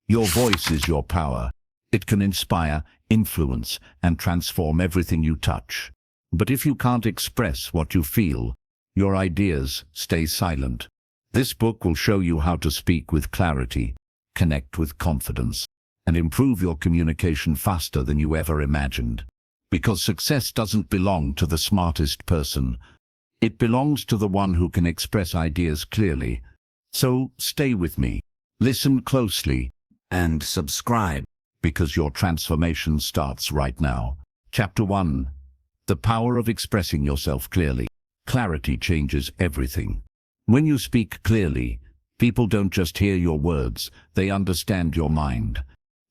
Your voice is your power. It can inspire, influence, and transform everything you touch. But if you can't express what you feel, your ideas stay silent. This book will show you how to speak with clarity, connect with confidence, and improve your communication faster than you ever imagined. Because success doesn't belong to the smartest person. It belongs to the one who can express ideas clearly. So stay with me, listen closely, and subscribe, because your transformation starts right now. Chapter 1. The power of expressing yourself clearly. Clarity changes everything. When you speak clearly, people don't just hear your words, they understand your mind.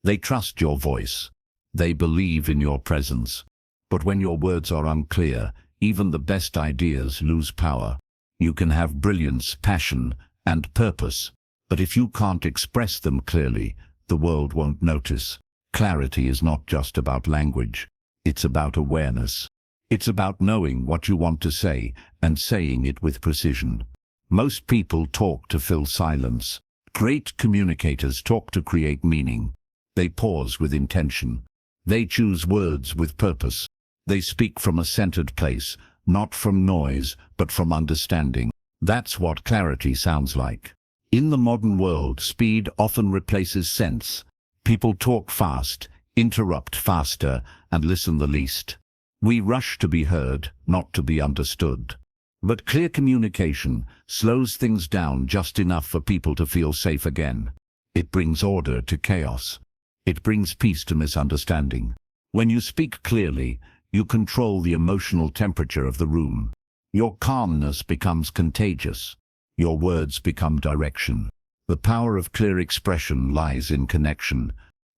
They trust your voice. They believe in your presence. But when your words are unclear, even the best ideas lose power. You can have brilliance, passion, and purpose, but if you can't express them clearly, the world won't notice. Clarity is not just about language. It's about awareness. It's about knowing what you want to say and saying it with precision. Most people talk to fill silence. Great communicators talk to create meaning. They pause with intention. They choose words with purpose. They speak from a centered place, not from noise, but from understanding. That's what clarity sounds like. In the modern world, speed often replaces sense. People talk fast, interrupt faster, and listen the least. We rush to be heard, not to be understood. But clear communication slows things down just enough for people to feel safe again. It brings order to chaos. It brings peace to misunderstanding. When you speak clearly, you control the emotional temperature of the room. Your calmness becomes contagious. Your words become direction. The power of clear expression lies in connection.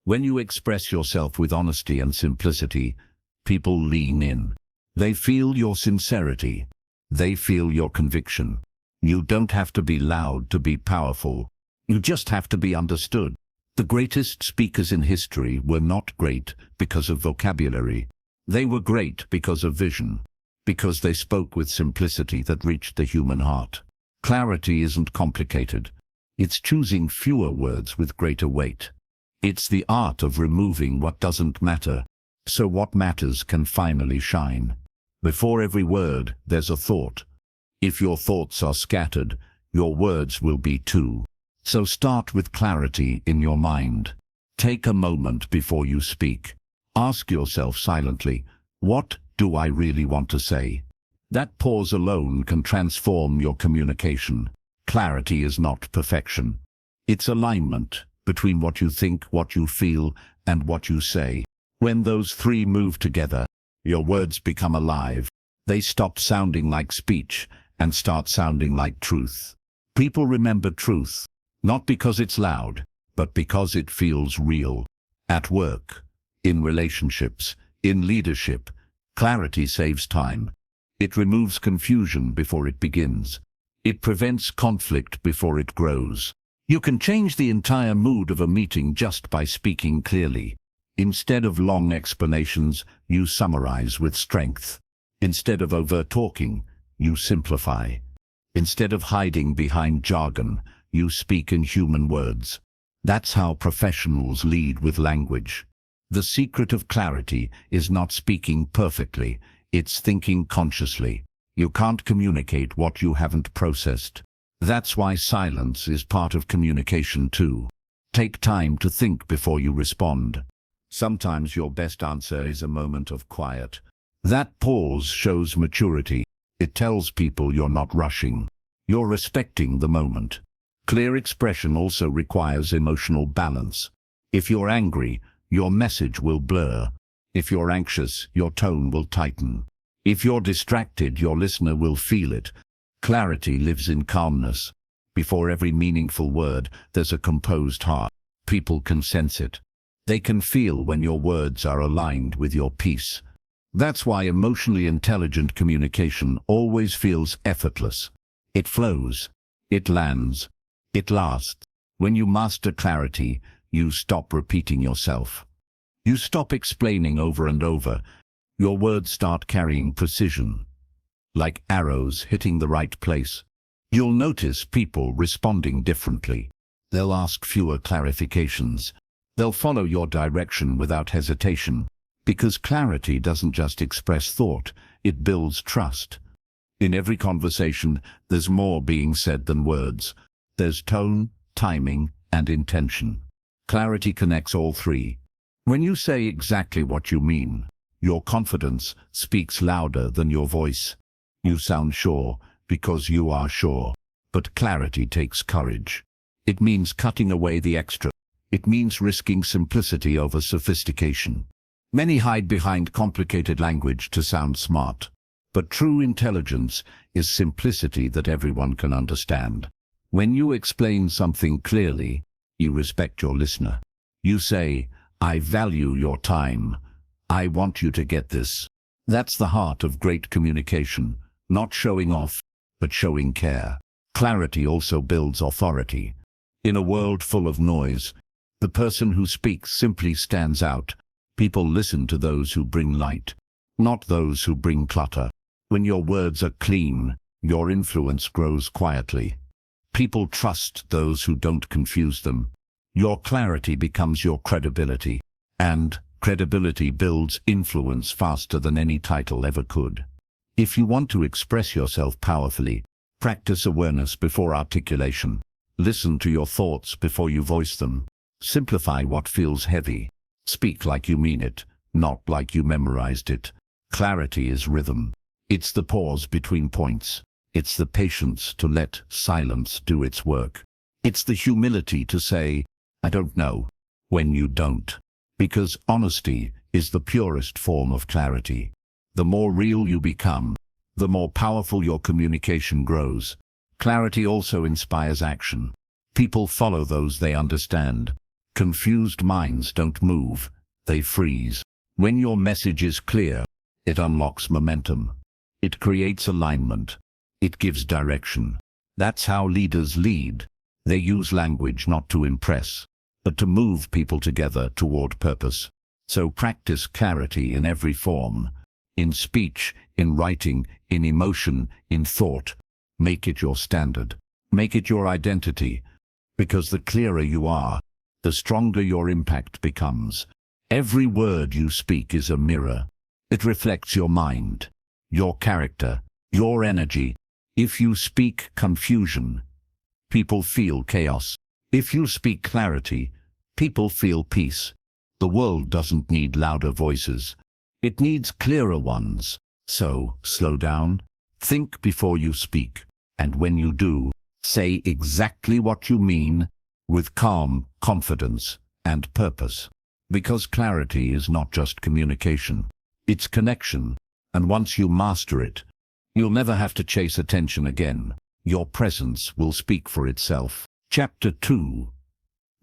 When you express yourself with honesty and simplicity, people lean in. They feel your sincerity. They feel your conviction. You don't have to be loud to be powerful. You just have to be understood. The greatest speakers in history were not great because of vocabulary. They were great because of vision, because they spoke with simplicity that reached the human heart. Clarity isn't complicated. It's choosing fewer words with greater weight. It's the art of removing what doesn't matter, so what matters can finally shine. Before every word, there's a thought. If your thoughts are scattered, your words will be too. So start with clarity in your mind. Take a moment before you speak. Ask yourself silently, what do I really want to say? That pause alone can transform your communication. Clarity is not perfection. It's alignment between what you think, what you feel, and what you say. When those three move together, your words become alive. They stop sounding like speech and start sounding like truth. People remember truth, not because it's loud, but because it feels real. At work, in relationships, in leadership, clarity saves time. It removes confusion before it begins. It prevents conflict before it grows. You can change the entire mood of a meeting just by speaking clearly. Instead of long explanations, you summarize with strength. Instead of over-talking, you simplify. Instead of hiding behind jargon, you speak in human words. That's how professionals lead with language. The secret of clarity is not speaking perfectly, it's thinking consciously. You can't communicate what you haven't processed. That's why silence is part of communication too. Take time to think before you respond. Sometimes your best answer is a moment of quiet. That pause shows maturity. It tells people you're not rushing. You're respecting the moment. Clear expression also requires emotional balance. If you're angry, your message will blur. If you're anxious, your tone will tighten. If you're distracted, your listener will feel it. Clarity lives in calmness. Before every meaningful word, there's a composed heart. People can sense it. They can feel when your words are aligned with your peace. That's why emotionally intelligent communication always feels effortless. It flows. It lands. It lasts. When you master clarity, you stop repeating yourself. You stop explaining over and over. Your words start carrying precision, like arrows hitting the right place. You'll notice people responding differently. They'll ask fewer clarifications. They'll follow your direction without hesitation. Because clarity doesn't just express thought, it builds trust. In every conversation, there's more being said than words. There's tone, timing, and intention. Clarity connects all three. When you say exactly what you mean, your confidence speaks louder than your voice. You sound sure because you are sure. But clarity takes courage. It means cutting away the extra. It means risking simplicity over sophistication. Many hide behind complicated language to sound smart. But true intelligence is simplicity that everyone can understand. When you explain something clearly, you respect your listener. You say, "I value your time. I want you to get this." That's the heart of great communication, not showing off, but showing care. Clarity also builds authority. In a world full of noise, the person who speaks simply stands out. People listen to those who bring light, not those who bring clutter. When your words are clean, your influence grows quietly. People trust those who don't confuse them. Your clarity becomes your credibility, and credibility builds influence faster than any title ever could. If you want to express yourself powerfully, practice awareness before articulation. Listen to your thoughts before you voice them. Simplify what feels heavy. Speak like you mean it, not like you memorized it. Clarity is rhythm. It's the pause between points. It's the patience to let silence do its work. It's the humility to say, "I don't know," when you don't. Because honesty is the purest form of clarity. The more real you become, the more powerful your communication grows. Clarity also inspires action. People follow those they understand. Confused minds don't move, they freeze. When your message is clear, it unlocks momentum. It creates alignment. It gives direction. That's how leaders lead. They use language not to impress, but to move people together toward purpose. So practice clarity in every form. In speech, in writing, in emotion, in thought. Make it your standard. Make it your identity. Because the clearer you are, the stronger your impact becomes. Every word you speak is a mirror. It reflects your mind, your character, your energy. If you speak confusion, people feel chaos. If you speak clarity, people feel peace. The world doesn't need louder voices. It needs clearer ones. So, slow down, think before you speak, and when you do, say exactly what you mean, with calm, confidence, and purpose. Because clarity is not just communication, it's connection, and once you master it, you'll never have to chase attention again. Your presence will speak for itself. Chapter 2.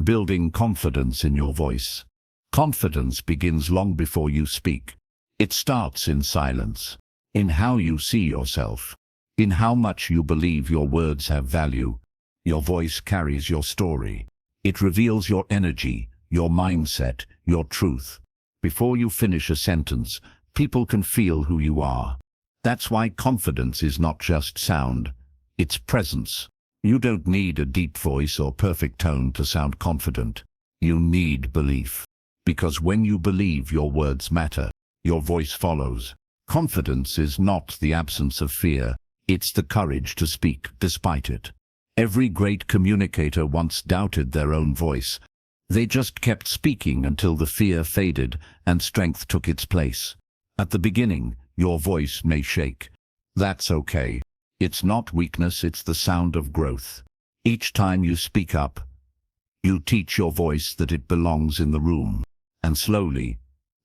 Building confidence in your voice. Confidence begins long before you speak. It starts in silence, in how you see yourself, in how much you believe your words have value. Your voice carries your story. It reveals your energy, your mindset, your truth. Before you finish a sentence, people can feel who you are. That's why confidence is not just sound, it's presence. You don't need a deep voice or perfect tone to sound confident. You need belief. Because when you believe your words matter, your voice follows. Confidence is not the absence of fear, it's the courage to speak despite it. Every great communicator once doubted their own voice. They just kept speaking until the fear faded and strength took its place. At the beginning, your voice may shake. That's okay. It's not weakness, it's the sound of growth. Each time you speak up, you teach your voice that it belongs in the room. And slowly,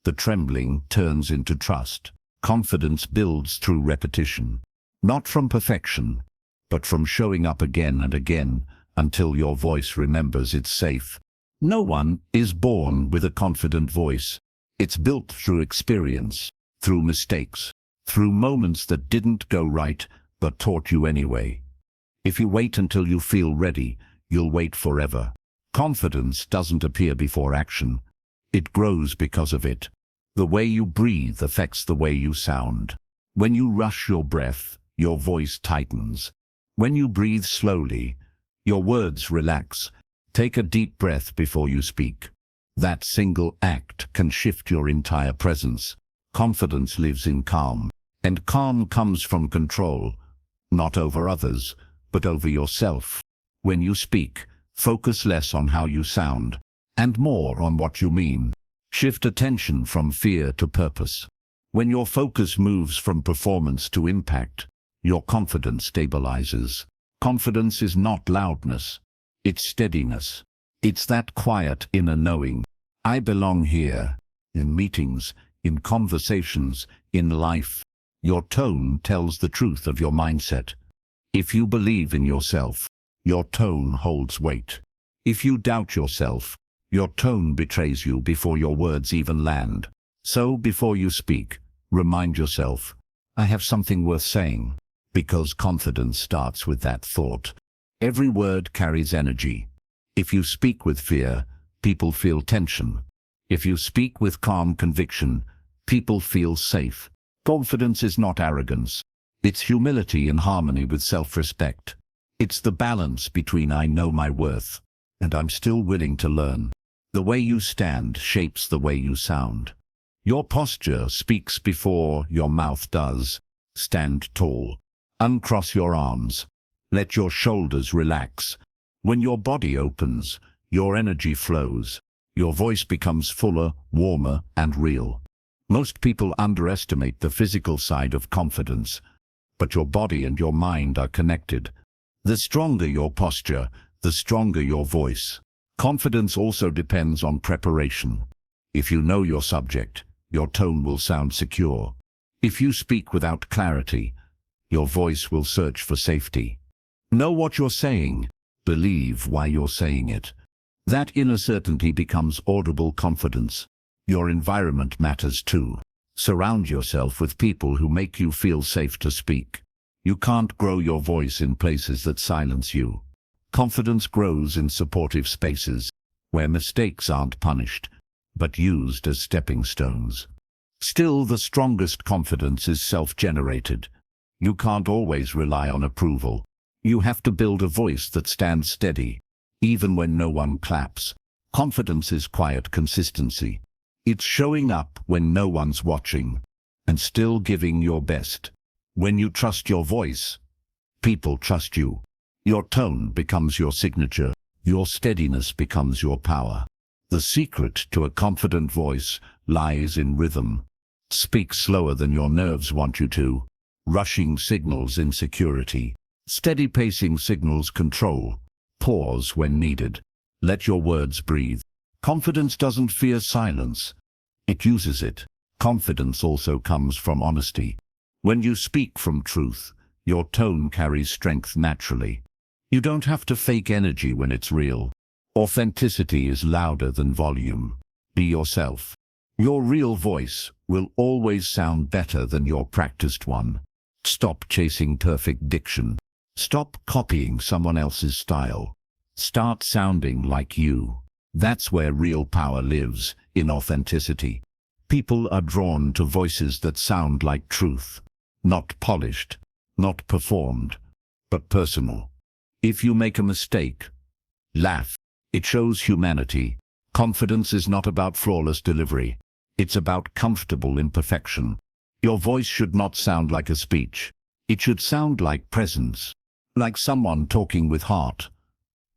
the trembling turns into trust. Confidence builds through repetition. Not from perfection, but from showing up again and again until your voice remembers it's safe. No one is born with a confident voice. It's built through experience, through mistakes, through moments that didn't go right but taught you anyway. If you wait until you feel ready, you'll wait forever. Confidence doesn't appear before action. It grows because of it. The way you breathe affects the way you sound. When you rush your breath, your voice tightens. When you breathe slowly, your words relax. Take a deep breath before you speak. That single act can shift your entire presence. Confidence lives in calm, and calm comes from control, not over others, but over yourself. When you speak, focus less on how you sound, and more on what you mean. Shift attention from fear to purpose. When your focus moves from performance to impact, your confidence stabilizes. Confidence is not loudness, it's steadiness. It's that quiet inner knowing. I belong here. In meetings, in conversations, in life. Your tone tells the truth of your mindset. If you believe in yourself, your tone holds weight. If you doubt yourself, your tone betrays you before your words even land. So before you speak, remind yourself, I have something worth saying. Because confidence starts with that thought. Every word carries energy. If you speak with fear, people feel tension. If you speak with calm conviction, people feel safe. Confidence is not arrogance. It's humility in harmony with self-respect. It's the balance between I know my worth and I'm still willing to learn. The way you stand shapes the way you sound. Your posture speaks before your mouth does. Stand tall. Uncross your arms. Let your shoulders relax. When your body opens, your energy flows. Your voice becomes fuller, warmer, and real. Most people underestimate the physical side of confidence, but your body and your mind are connected. The stronger your posture, the stronger your voice. Confidence also depends on preparation. If you know your subject, your tone will sound secure. If you speak without clarity, your voice will search for safety. Know what you're saying. Believe why you're saying it. That inner certainty becomes audible confidence. Your environment matters too. Surround yourself with people who make you feel safe to speak. You can't grow your voice in places that silence you. Confidence grows in supportive spaces, where mistakes aren't punished, but used as stepping stones. Still, the strongest confidence is self-generated. You can't always rely on approval. You have to build a voice that stands steady, even when no one claps. Confidence is quiet consistency. It's showing up when no one's watching, and still giving your best. When you trust your voice, people trust you. Your tone becomes your signature. Your steadiness becomes your power. The secret to a confident voice lies in rhythm. Speak slower than your nerves want you to. Rushing signals insecurity. Steady pacing signals control. Pause when needed. Let your words breathe. Confidence doesn't fear silence. It uses it. Confidence also comes from honesty. When you speak from truth, your tone carries strength naturally. You don't have to fake energy when it's real. Authenticity is louder than volume. Be yourself. Your real voice will always sound better than your practiced one. Stop chasing perfect diction. Stop copying someone else's style. Start sounding like you. That's where real power lives, in authenticity. People are drawn to voices that sound like truth. Not polished, not performed, but personal. If you make a mistake, laugh. It shows humanity. Confidence is not about flawless delivery. It's about comfortable imperfection. Your voice should not sound like a speech. It should sound like presence. Like someone talking with heart,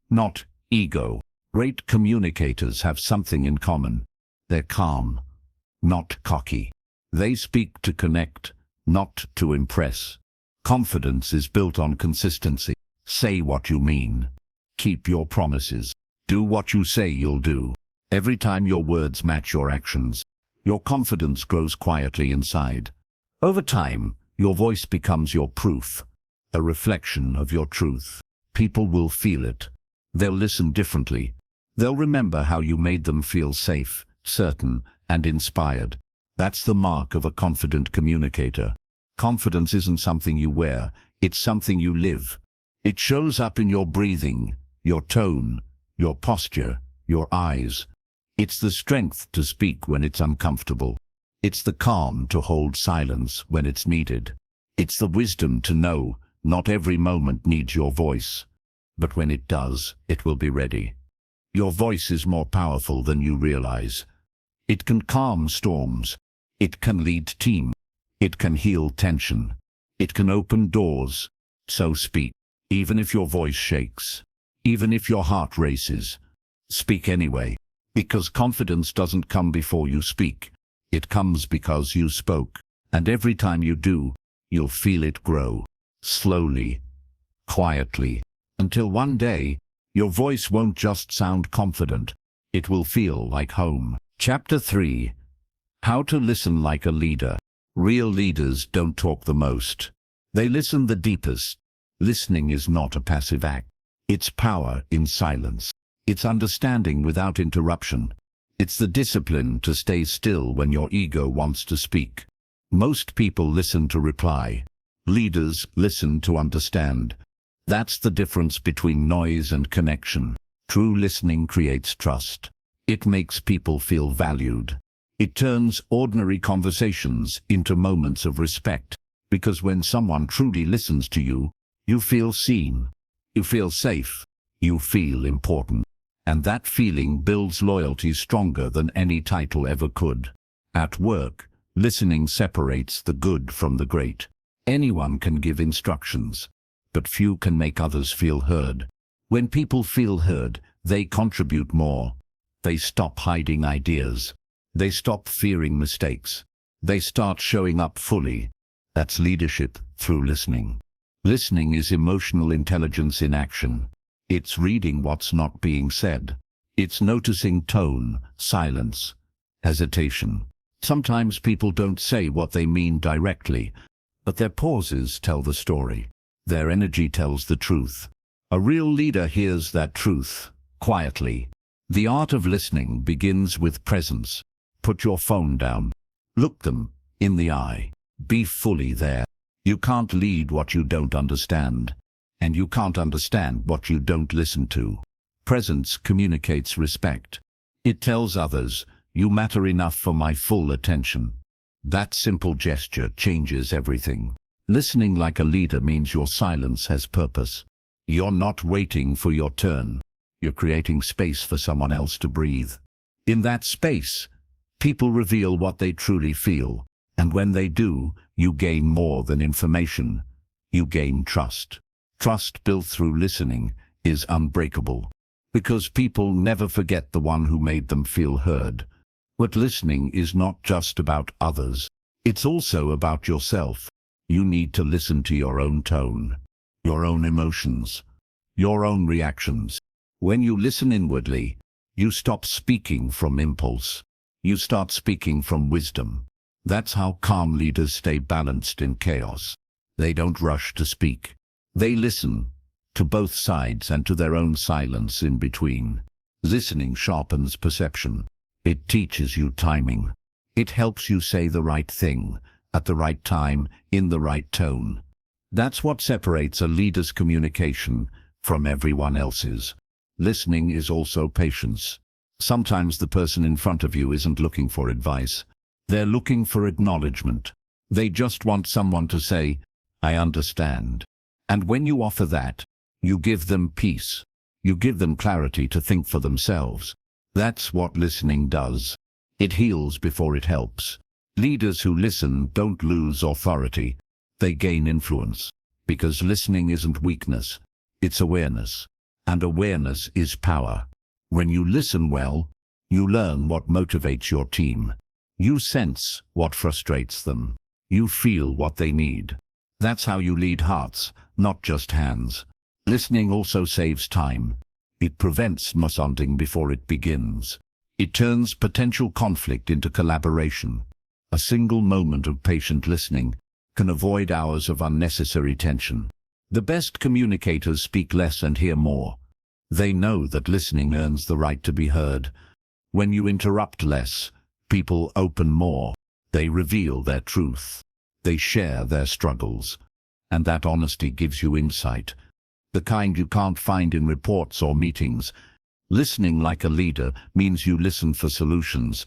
not ego. Great communicators have something in common. They're calm, not cocky. They speak to connect, not to impress. Confidence is built on consistency. Say what you mean. Keep your promises. Do what you say you'll do. Every time your words match your actions, your confidence grows quietly inside. Over time, your voice becomes your proof, a reflection of your truth. People will feel it. They'll listen differently. They'll remember how you made them feel safe, certain, and inspired. That's the mark of a confident communicator. Confidence isn't something you wear, it's something you live. It shows up in your breathing, your tone, your posture, your eyes. It's the strength to speak when it's uncomfortable. It's the calm to hold silence when it's needed. It's the wisdom to know not every moment needs your voice, but when it does, it will be ready. Your voice is more powerful than you realize. It can calm storms. It can lead teams. It can heal tension. It can open doors. So speak, even if your voice shakes, even if your heart races. Speak anyway, because confidence doesn't come before you speak. It comes because you spoke, and every time you do, you'll feel it grow, slowly, quietly, until one day, your voice won't just sound confident, it will feel like home. Chapter 3. How to listen like a leader. Real leaders don't talk the most. They listen the deepest. Listening is not a passive act. It's power in silence. It's understanding without interruption. It's the discipline to stay still when your ego wants to speak. Most people listen to reply. Leaders listen to understand. That's the difference between noise and connection. True listening creates trust. It makes people feel valued. It turns ordinary conversations into moments of respect, because when someone truly listens to you, you feel seen, you feel safe, you feel important. And that feeling builds loyalty stronger than any title ever could. At work, listening separates the good from the great. Anyone can give instructions, but few can make others feel heard. When people feel heard, they contribute more. They stop hiding ideas. They stop fearing mistakes. They start showing up fully. That's leadership through listening. Listening is emotional intelligence in action. It's reading what's not being said. It's noticing tone, silence, hesitation. Sometimes people don't say what they mean directly, but their pauses tell the story. Their energy tells the truth. A real leader hears that truth, quietly. The art of listening begins with presence. Put your phone down. Look them in the eye. Be fully there. You can't lead what you don't understand, and you can't understand what you don't listen to. Presence communicates respect. It tells others, you matter enough for my full attention. That simple gesture changes everything. Listening like a leader means your silence has purpose. You're not waiting for your turn. You're creating space for someone else to breathe. In that space, people reveal what they truly feel, and when they do, you gain more than information. You gain trust. Trust built through listening is unbreakable, because people never forget the one who made them feel heard. But listening is not just about others. It's also about yourself. You need to listen to your own tone, your own emotions, your own reactions. When you listen inwardly, you stop speaking from impulse. You start speaking from wisdom. That's how calm leaders stay balanced in chaos. They don't rush to speak. They listen to both sides and to their own silence in between. Listening sharpens perception. It teaches you timing. It helps you say the right thing, at the right time, in the right tone. That's what separates a leader's communication from everyone else's. Listening is also patience. Sometimes the person in front of you isn't looking for advice. They're looking for acknowledgement. They just want someone to say, I understand. And when you offer that, you give them peace. You give them clarity to think for themselves. That's what listening does. It heals before it helps. Leaders who listen don't lose authority. They gain influence. Because listening isn't weakness. It's awareness. And awareness is power. When you listen well, you learn what motivates your team. You sense what frustrates them. You feel what they need. That's how you lead hearts, not just hands. Listening also saves time. It prevents misunderstanding before it begins. It turns potential conflict into collaboration. A single moment of patient listening can avoid hours of unnecessary tension. The best communicators speak less and hear more. They know that listening earns the right to be heard. When you interrupt less, people open more. They reveal their truth. They share their struggles. And that honesty gives you insight, the kind you can't find in reports or meetings. Listening like a leader means you listen for solutions,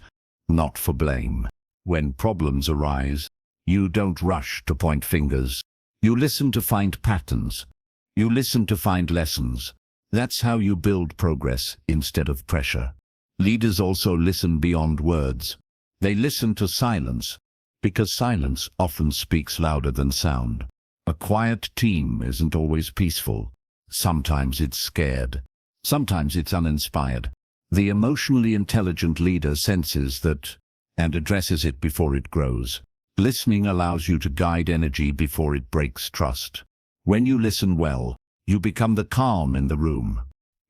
not for blame. When problems arise, you don't rush to point fingers. You listen to find patterns. You listen to find lessons. That's how you build progress instead of pressure. Leaders also listen beyond words. They listen to silence, because silence often speaks louder than sound. A quiet team isn't always peaceful. Sometimes it's scared. Sometimes it's uninspired. The emotionally intelligent leader senses that and addresses it before it grows. Listening allows you to guide energy before it breaks trust. When you listen well, you become the calm in the room.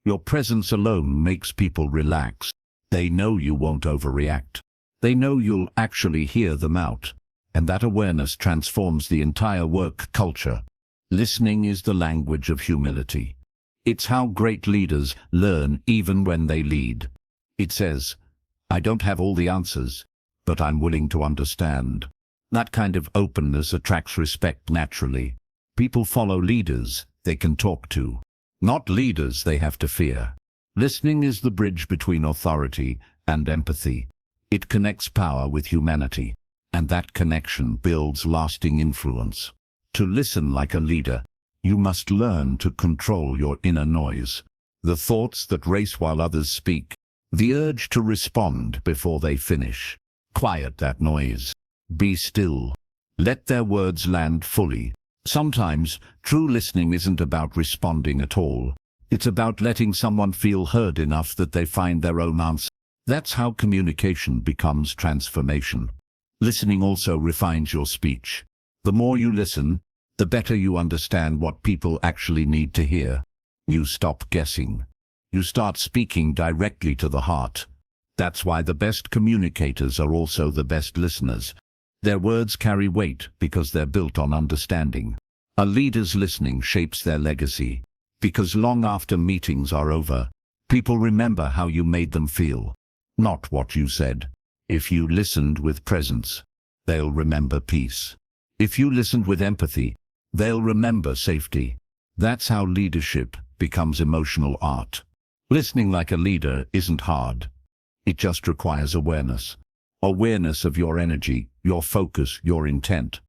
Your presence alone makes people relax. They know you won't overreact. They know you'll actually hear them out. And that awareness transforms the entire work culture. Listening is the language of humility. It's how great leaders learn even when they lead. It says, I don't have all the answers, but I'm willing to understand. That kind of openness attracts respect naturally. People follow leaders they can talk to, not leaders they have to fear. Listening is the bridge between authority and empathy. It connects power with humanity, and that connection builds lasting influence. To listen like a leader, you must learn to control your inner noise, the thoughts that race while others speak, the urge to respond before they finish. Quiet that noise. Be still. Let their words land fully. Sometimes, true listening isn't about responding at all. It's about letting someone feel heard enough that they find their own answer. That's how communication becomes transformation. Listening also refines your speech. The more you listen, the better you understand what people actually need to hear. You stop guessing. You start speaking directly to the heart. That's why the best communicators are also the best listeners. Their words carry weight because they're built on understanding. A leader's listening shapes their legacy, because long after meetings are over, people remember how you made them feel, not what you said. If you listened with presence, they'll remember peace. If you listened with empathy, they'll remember safety. That's how leadership becomes emotional art. Listening like a leader isn't hard. It just requires awareness. Awareness of your energy, your focus, your intent.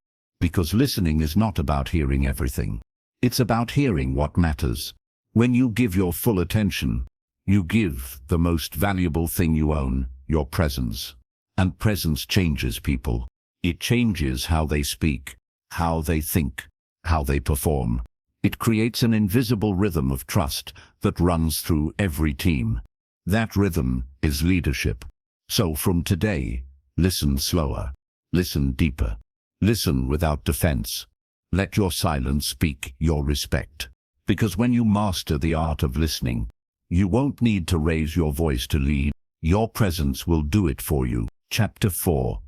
Because listening is not about hearing everything. It's about hearing what matters. When you give your full attention, you give the most valuable thing you own, your presence. And presence changes people. It changes how they speak, how they think, how they perform. It creates an invisible rhythm of trust that runs through every team. That rhythm is leadership. So from today, listen slower, listen deeper, listen without defense. Let your silence speak your respect. Because when you master the art of listening, you won't need to raise your voice to lead. Your presence will do it for you. Chapter 4.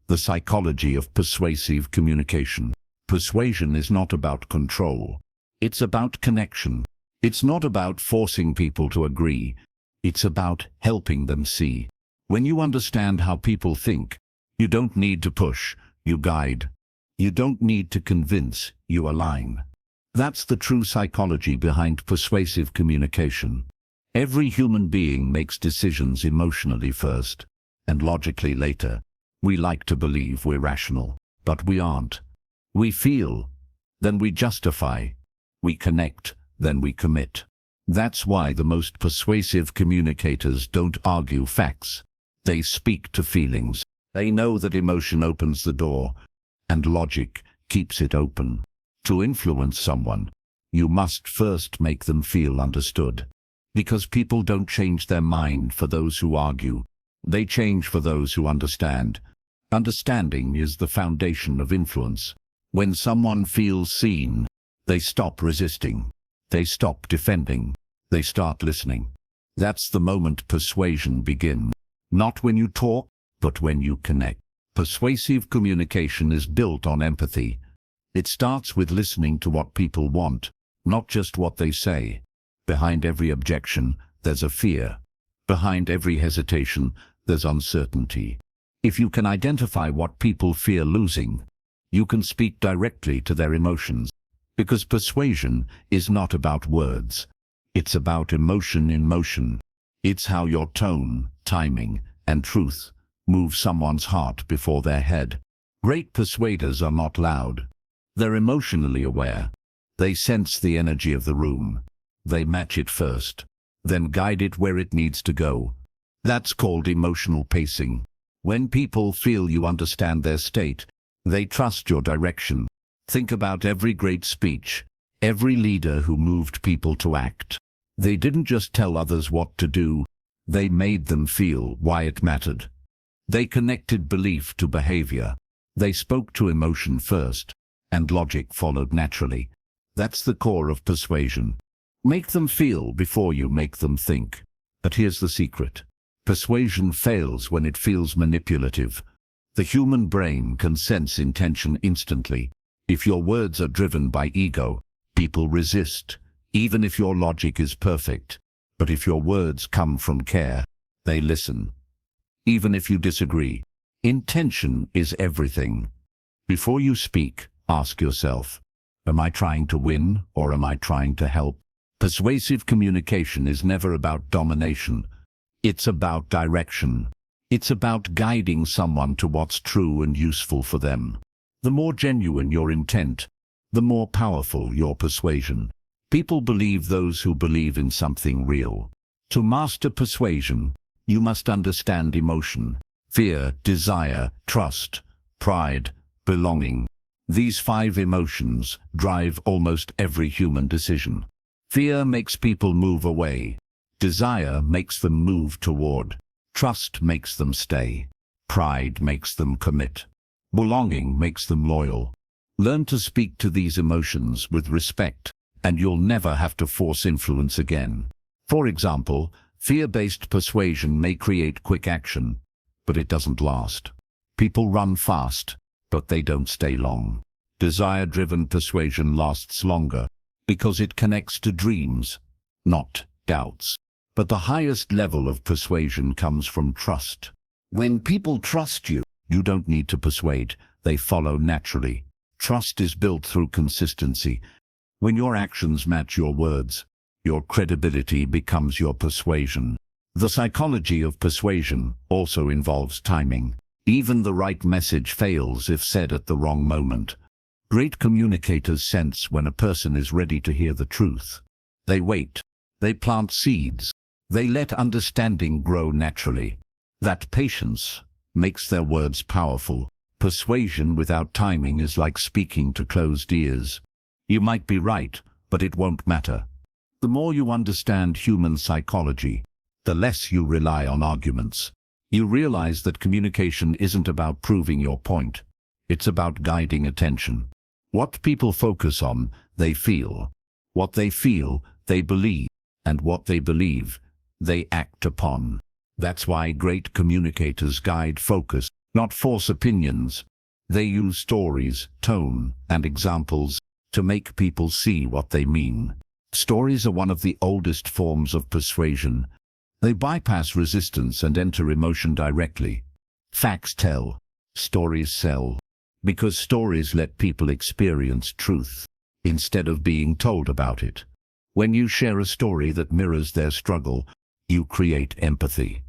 The Psychology of Persuasive Communication. Persuasion is not about control. It's about connection. It's not about forcing people to agree. It's about helping them see. When you understand how people think, you don't need to push, you guide. You don't need to convince, you align. That's the true psychology behind persuasive communication. Every human being makes decisions emotionally first, and logically later. We like to believe we're rational, but we aren't. We feel, then we justify. We connect, then we commit. That's why the most persuasive communicators don't argue facts. They speak to feelings. They know that emotion opens the door, and logic keeps it open. To influence someone, you must first make them feel understood. Because people don't change their mind for those who argue. They change for those who understand. Understanding is the foundation of influence. When someone feels seen, they stop resisting. They stop defending. They start listening. That's the moment persuasion begins. Not when you talk, but when you connect. Persuasive communication is built on empathy. It starts with listening to what people want, not just what they say. Behind every objection, there's a fear. Behind every hesitation, there's uncertainty. If you can identify what people fear losing, you can speak directly to their emotions. Because persuasion is not about words. It's about emotion in motion. It's how your tone, timing, and truth move someone's heart before their head. Great persuaders are not loud. They're emotionally aware. They sense the energy of the room. They match it first, then guide it where it needs to go. That's called emotional pacing. When people feel you understand their state, they trust your direction. Think about every great speech, every leader who moved people to act. They didn't just tell others what to do, they made them feel why it mattered. They connected belief to behavior. They spoke to emotion first, and logic followed naturally. That's the core of persuasion. Make them feel before you make them think. But here's the secret. Persuasion fails when it feels manipulative. The human brain can sense intention instantly. If your words are driven by ego, people resist, even if your logic is perfect. But if your words come from care, they listen. Even if you disagree, intention is everything. Before you speak, ask yourself, am I trying to win or am I trying to help? Persuasive communication is never about domination. It's about direction. It's about guiding someone to what's true and useful for them. The more genuine your intent, the more powerful your persuasion. People believe those who believe in something real. To master persuasion, you must understand emotion, fear, desire, trust, pride, belonging. These 5 emotions drive almost every human decision. Fear makes people move away. Desire makes them move toward. Trust makes them stay. Pride makes them commit. Belonging makes them loyal. Learn to speak to these emotions with respect, and you'll never have to force influence again. For example, fear-based persuasion may create quick action, but it doesn't last. People run fast, but they don't stay long. Desire-driven persuasion lasts longer because it connects to dreams, not doubts. But the highest level of persuasion comes from trust. When people trust you, you don't need to persuade, they follow naturally. Trust is built through consistency. When your actions match your words, your credibility becomes your persuasion. The psychology of persuasion also involves timing. Even the right message fails if said at the wrong moment. Great communicators sense when a person is ready to hear the truth. They wait. They plant seeds. They let understanding grow naturally. That patience makes their words powerful. Persuasion without timing is like speaking to closed ears. You might be right, but it won't matter. The more you understand human psychology, the less you rely on arguments. You realize that communication isn't about proving your point. It's about guiding attention. What people focus on, they feel. What they feel, they believe. And what they believe, they act upon. That's why great communicators guide focus, not force opinions. They use stories, tone, and examples to make people see what they mean. Stories are one of the oldest forms of persuasion. They bypass resistance and enter emotion directly. Facts tell, stories sell. Because stories let people experience truth, instead of being told about it. When you share a story that mirrors their struggle, you create empathy.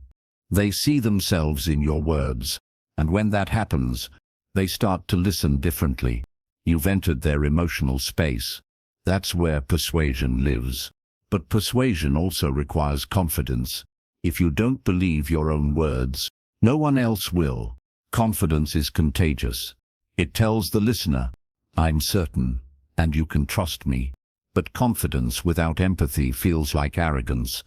They see themselves in your words, and when that happens, they start to listen differently. You've entered their emotional space. That's where persuasion lives. But persuasion also requires confidence. If you don't believe your own words, no one else will. Confidence is contagious. It tells the listener, I'm certain, and you can trust me. But confidence without empathy feels like arrogance.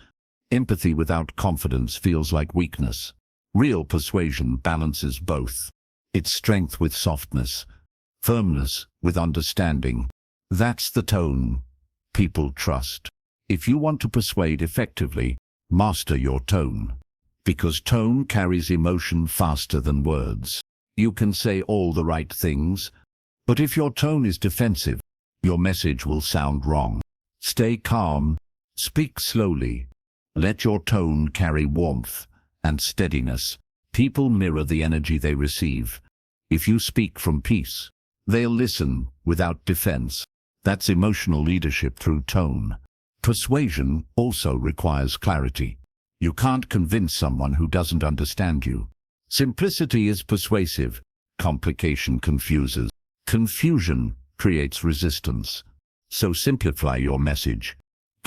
Empathy without confidence feels like weakness. Real persuasion balances both. It's strength with softness, firmness with understanding. That's the tone people trust. If you want to persuade effectively, master your tone. Because tone carries emotion faster than words. You can say all the right things, but if your tone is defensive, your message will sound wrong. Stay calm, speak slowly. Let your tone carry warmth and steadiness. People mirror the energy they receive. If you speak from peace, they'll listen without defense. That's emotional leadership through tone. Persuasion also requires clarity. You can't convince someone who doesn't understand you. Simplicity is persuasive. Complication confuses. Confusion creates resistance. So simplify your message.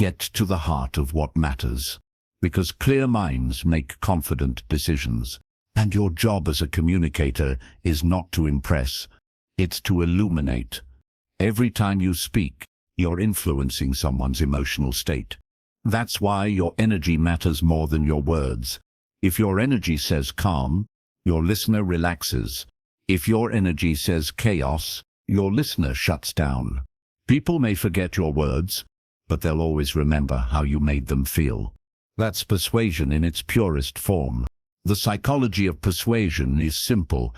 Get to the heart of what matters. Because clear minds make confident decisions. And your job as a communicator is not to impress, it's to illuminate. Every time you speak, you're influencing someone's emotional state. That's why your energy matters more than your words. If your energy says calm, your listener relaxes. If your energy says chaos, your listener shuts down. People may forget your words, but they'll always remember how you made them feel. That's persuasion in its purest form. The psychology of persuasion is simple.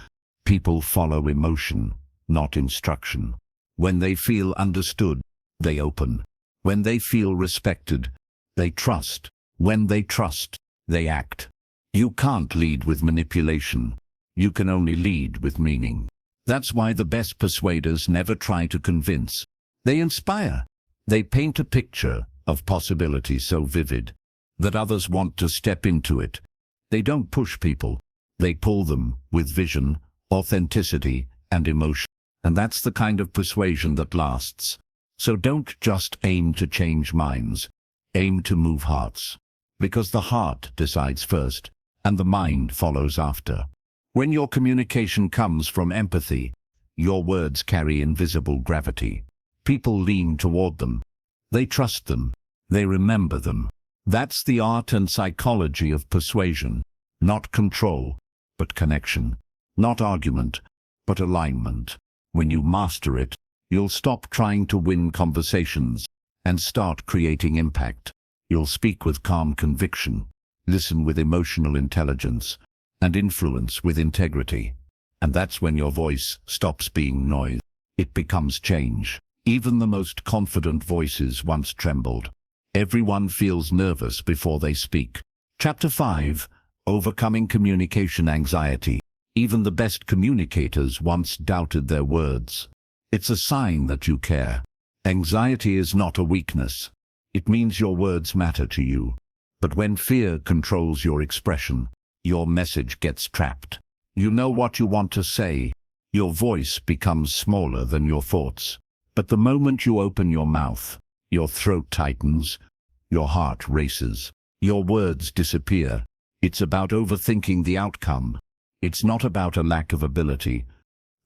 People follow emotion, not instruction. When they feel understood, they open. When they feel respected, they trust. When they trust, they act. You can't lead with manipulation. You can only lead with meaning. That's why the best persuaders never try to convince. They inspire. They paint a picture of possibility so vivid that others want to step into it. They don't push people. They pull them with vision, authenticity, and emotion. And that's the kind of persuasion that lasts. So don't just aim to change minds. Aim to move hearts. Because the heart decides first, and the mind follows after. When your communication comes from empathy, your words carry invisible gravity. People lean toward them. They trust them. They remember them. That's the art and psychology of persuasion. Not control, but connection. Not argument, but alignment. When you master it, you'll stop trying to win conversations and start creating impact. You'll speak with calm conviction, listen with emotional intelligence, and influence with integrity. And that's when your voice stops being noise. It becomes change. Even the most confident voices once trembled. Everyone feels nervous before they speak. Chapter 5. Overcoming Communication Anxiety. Even the best communicators once doubted their words. It's a sign that you care. Anxiety is not a weakness. It means your words matter to you. But when fear controls your expression, your message gets trapped. You know what you want to say. Your voice becomes smaller than your thoughts. But the moment you open your mouth, your throat tightens, your heart races, your words disappear. It's about overthinking the outcome. It's not about a lack of ability.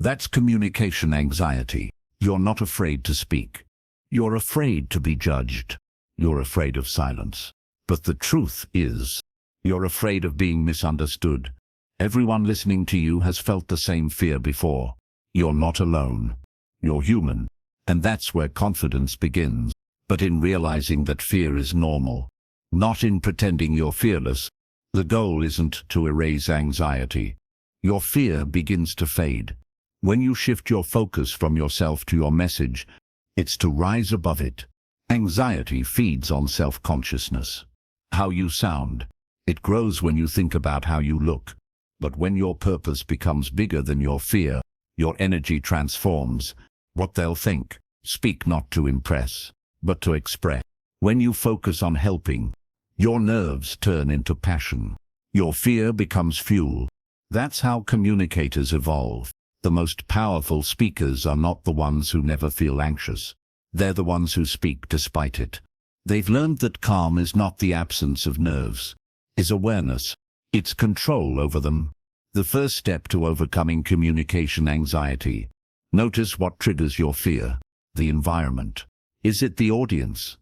That's communication anxiety. You're not afraid to speak. You're afraid to be judged. You're afraid of silence. But the truth is, you're afraid of being misunderstood. Everyone listening to you has felt the same fear before. You're not alone. You're human. And that's where confidence begins. But in realizing that fear is normal, not in pretending you're fearless. The goal isn't to erase anxiety. Your fear begins to fade. When you shift your focus from yourself to your message, it's to rise above it. Anxiety feeds on self-consciousness. How you sound. It grows when you think about how you look. But when your purpose becomes bigger than your fear, your energy transforms. What they'll think. Speak not to impress, but to express. When you focus on helping, your nerves turn into passion. Your fear becomes fuel. That's how communicators evolve. The most powerful speakers are not the ones who never feel anxious. They're the ones who speak despite it. They've learned that calm is not the absence of nerves. It's awareness. It's control over them. The first step to overcoming communication anxiety. Notice what triggers your fear. The environment. Is it the audience?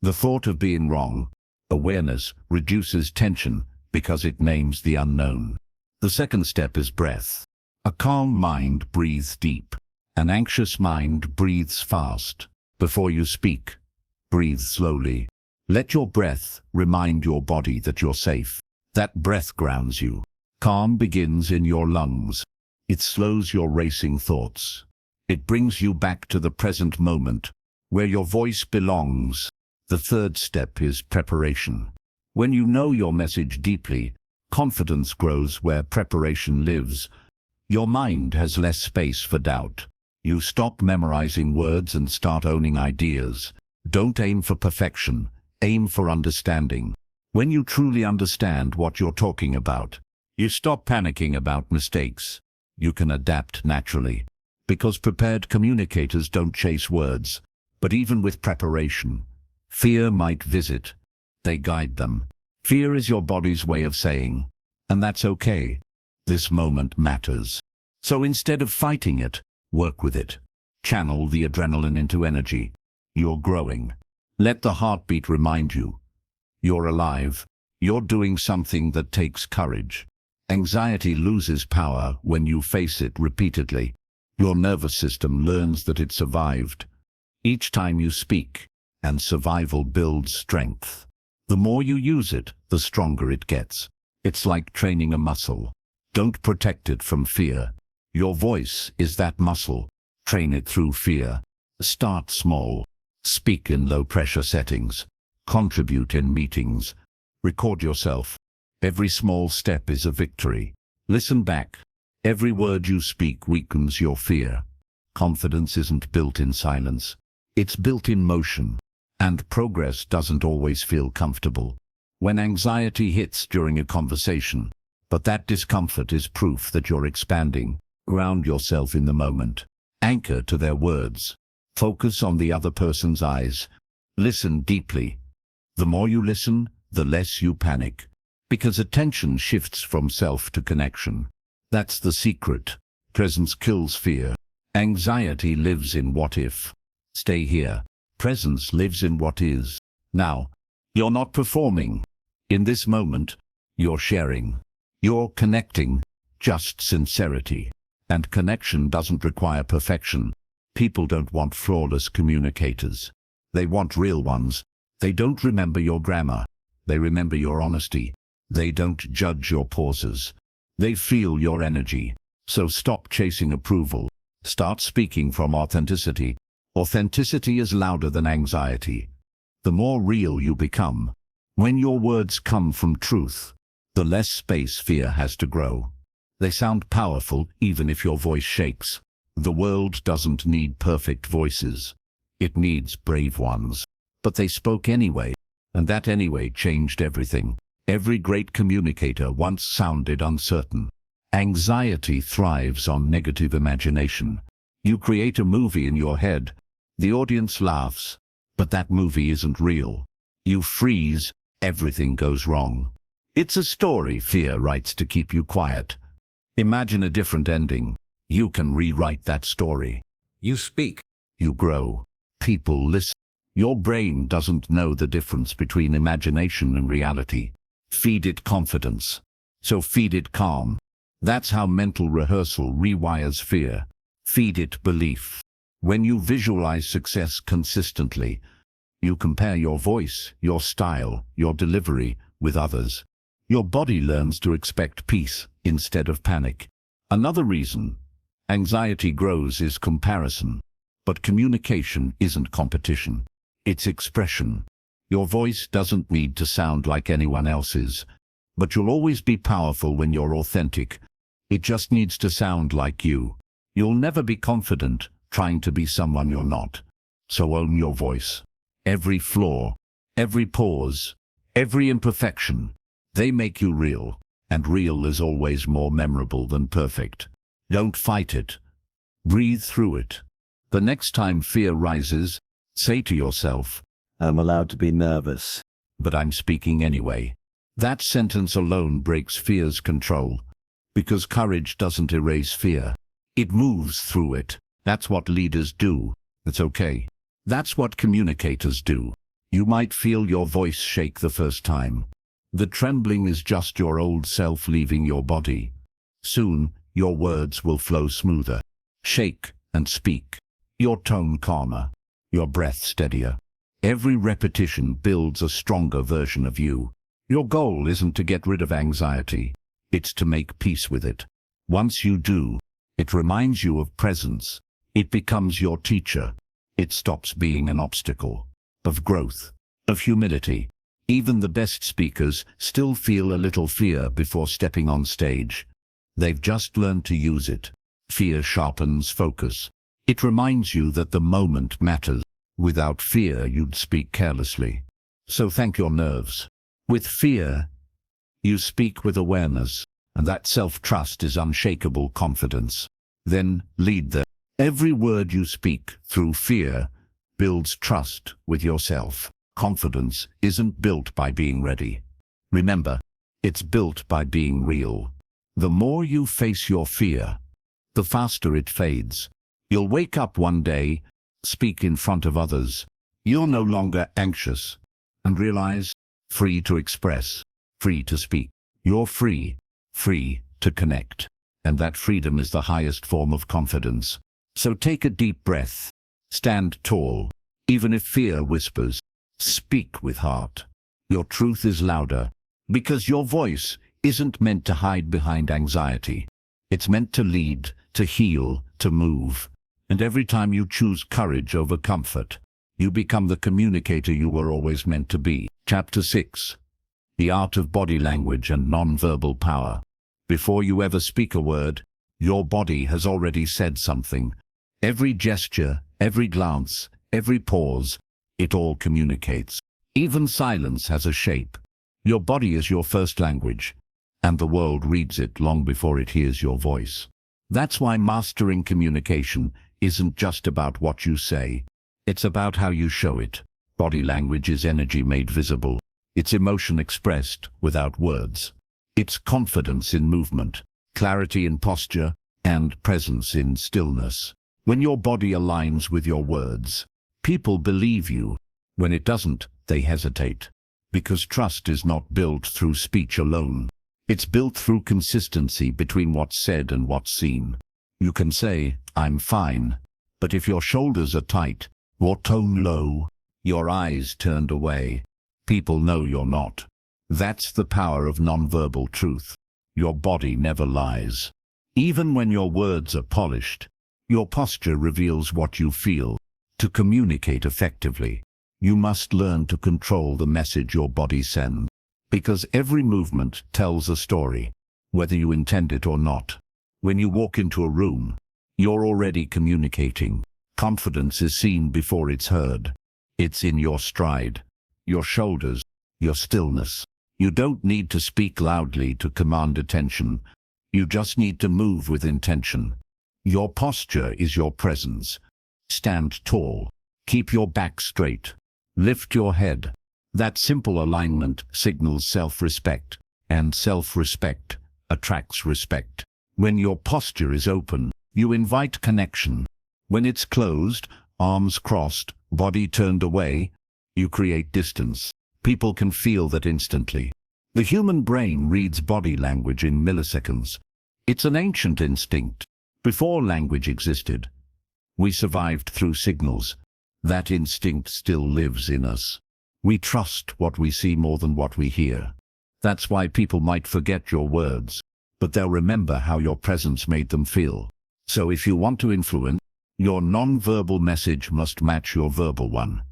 The thought of being wrong? Awareness reduces tension because it names the unknown. The second step is breath. A calm mind breathes deep. An anxious mind breathes fast. Before you speak, breathe slowly. Let your breath remind your body that you're safe. That breath grounds you. Calm begins in your lungs. It slows your racing thoughts. It brings you back to the present moment, where your voice belongs. The third step is preparation. When you know your message deeply, confidence grows where preparation lives. Your mind has less space for doubt. You stop memorizing words and start owning ideas. Don't aim for perfection, aim for understanding. When you truly understand what you're talking about, you stop panicking about mistakes. You can adapt naturally. Because prepared communicators don't chase words. But even with preparation, Fear might visit. They guide them. Fear is your body's way of saying, and that's okay. This moment matters. So instead of fighting it, work with it. Channel the adrenaline into energy. You're growing. Let the heartbeat remind you. You're alive. You're doing something that takes courage. Anxiety loses power when you face it repeatedly. Your nervous system learns that it survived. Each time you speak, and survival builds strength. The more you use it, the stronger it gets. It's like training a muscle. Don't protect it from fear. Your voice is that muscle. Train it through fear. Start small. Speak in low-pressure settings. Contribute in meetings. Record yourself. Every small step is a victory. Listen back. Every word you speak weakens your fear. Confidence isn't built in silence. It's built in motion. And progress doesn't always feel comfortable. When anxiety hits during a conversation, but that discomfort is proof that you're expanding. Ground yourself in the moment. Anchor to their words. Focus on the other person's eyes. Listen deeply. The more you listen, the less you panic. Because attention shifts from self to connection. That's the secret. Presence kills fear. Anxiety lives in what if. Stay here. Presence lives in what is. Now, you're not performing. In this moment, you're sharing. You're connecting. Just sincerity. And connection doesn't require perfection. People don't want flawless communicators. They want real ones. They don't remember your grammar. They remember your honesty. They don't judge your pauses. They feel your energy. So stop chasing approval. Start speaking from authenticity. Authenticity is louder than anxiety. The more real you become, when your words come from truth, the less space fear has to grow. They sound powerful even if your voice shakes. The world doesn't need perfect voices. It needs brave ones. But they spoke anyway, and that anyway changed everything. Every great communicator once sounded uncertain. Anxiety thrives on negative imagination. You create a movie in your head. The audience laughs, but that movie isn't real. You freeze, everything goes wrong. It's a story fear writes to keep you quiet. Imagine a different ending. You can rewrite that story. You speak. You grow. People listen. Your brain doesn't know the difference between imagination and reality. Feed it confidence. So feed it calm. That's how mental rehearsal rewires fear. Feed it belief. When you visualize success consistently, you compare your voice, your style, your delivery with others. Your body learns to expect peace instead of panic. Another reason anxiety grows is comparison. But communication isn't competition. It's expression. Your voice doesn't need to sound like anyone else's, but you'll always be powerful when you're authentic. It just needs to sound like you. You'll never be confident trying to be someone you're not. So own your voice. Every flaw, every pause, every imperfection, they make you real, and real is always more memorable than perfect. Don't fight it. Breathe through it. The next time fear rises, say to yourself, I'm allowed to be nervous. but I'm speaking anyway. That sentence alone breaks fear's control, because courage doesn't erase fear. It moves through it. That's what leaders do. It's okay. That's what communicators do. You might feel your voice shake the first time. The trembling is just your old self leaving your body. Soon, your words will flow smoother. Shake and speak. Your tone calmer. Your breath steadier. Every repetition builds a stronger version of you. Your goal isn't to get rid of anxiety. It's to make peace with it. Once you do, it reminds you of presence. It becomes your teacher. It stops being an obstacle. Of growth. Of humility. Even the best speakers still feel a little fear before stepping on stage. They've just learned to use it. Fear sharpens focus. It reminds you that the moment matters. Without fear, you'd speak carelessly. So thank your nerves. With fear, you speak with awareness, and that self-trust is unshakable confidence. Then lead them. Every word you speak through fear builds trust with yourself. Confidence isn't built by being ready. Remember, it's built by being real. The more you face your fear, the faster it fades. You'll wake up one day, speak in front of others. You're no longer anxious, and realize, free to express, free to speak. You're free to connect. And that freedom is the highest form of confidence. So take a deep breath. Stand tall, even if fear whispers. Speak with heart. Your truth is louder, because your voice isn't meant to hide behind anxiety. It's meant to lead, to heal, to move. And every time you choose courage over comfort, you become the communicator you were always meant to be. Chapter 6. The Art of Body Language and Nonverbal Power. Before you ever speak a word, your body has already said something. Every gesture, every glance, every pause, it all communicates. Even silence has a shape. Your body is your first language, and the world reads it long before it hears your voice. That's why mastering communication isn't just about what you say. It's about how you show it. Body language is energy made visible. It's emotion expressed without words. It's confidence in movement, clarity in posture, and presence in stillness. When your body aligns with your words, people believe you. When it doesn't, they hesitate. Because trust is not built through speech alone. It's built through consistency between what's said and what's seen. You can say, "I'm fine," but if your shoulders are tight, your tone low, your eyes turned away, people know you're not. That's the power of nonverbal truth. Your body never lies. Even when your words are polished, your posture reveals what you feel. To communicate effectively, you must learn to control the message your body sends. Because every movement tells a story, whether you intend it or not. When you walk into a room, you're already communicating. Confidence is seen before it's heard. It's in your stride, your shoulders, your stillness. You don't need to speak loudly to command attention. You just need to move with intention. Your posture is your presence. Stand tall. Keep your back straight. Lift your head. That simple alignment signals self-respect, and self-respect attracts respect. When your posture is open, you invite connection. When it's closed, arms crossed, body turned away, you create distance. People can feel that instantly. The human brain reads body language in milliseconds. It's an ancient instinct. Before language existed, we survived through signals. That instinct still lives in us. We trust what we see more than what we hear. That's why people might forget your words, but they'll remember how your presence made them feel. So if you want to influence, your non-verbal message must match your verbal one.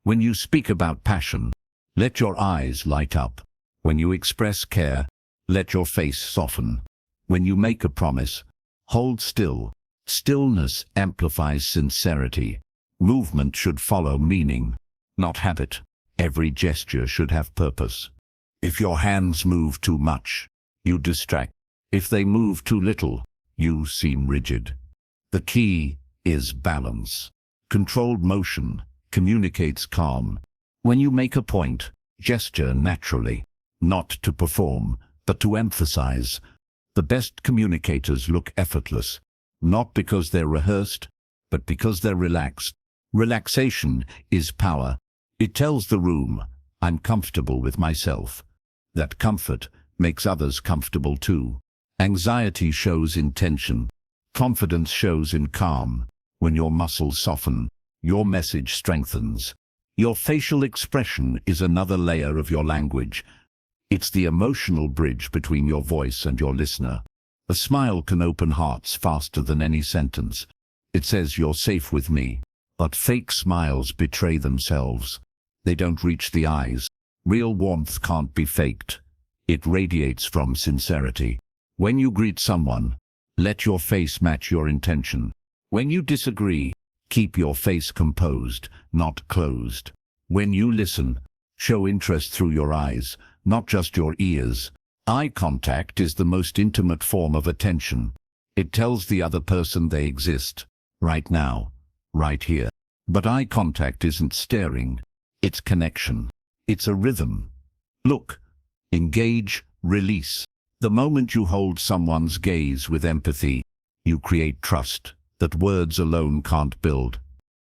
When you speak about passion, let your eyes light up. When you express care, let your face soften. When you make a promise, hold still. Stillness amplifies sincerity. Movement should follow meaning, not habit. Every gesture should have purpose. If your hands move too much, you distract. If they move too little, you seem rigid. The key is balance. Controlled motion communicates calm. When you make a point, gesture naturally, not to perform, but to emphasize. The best communicators look effortless, not because they're rehearsed, but because they're relaxed. Relaxation is power. It tells the room, I'm comfortable with myself. That comfort makes others comfortable too. Anxiety shows in tension. Confidence shows in calm. When your muscles soften, your message strengthens. Your facial expression is another layer of your language. It's the emotional bridge between your voice and your listener. A smile can open hearts faster than any sentence. It says you're safe with me. But fake smiles betray themselves. They don't reach the eyes. Real warmth can't be faked. It radiates from sincerity. When you greet someone, let your face match your intention. When you disagree, keep your face composed, not closed. When you listen, show interest through your eyes, not just your ears. Eye contact is the most intimate form of attention. It tells the other person they exist, right now, right here. But eye contact isn't staring, It's connection. It's a rhythm. Look, engage, release. The moment you hold someone's gaze with empathy, you create trust that words alone can't build.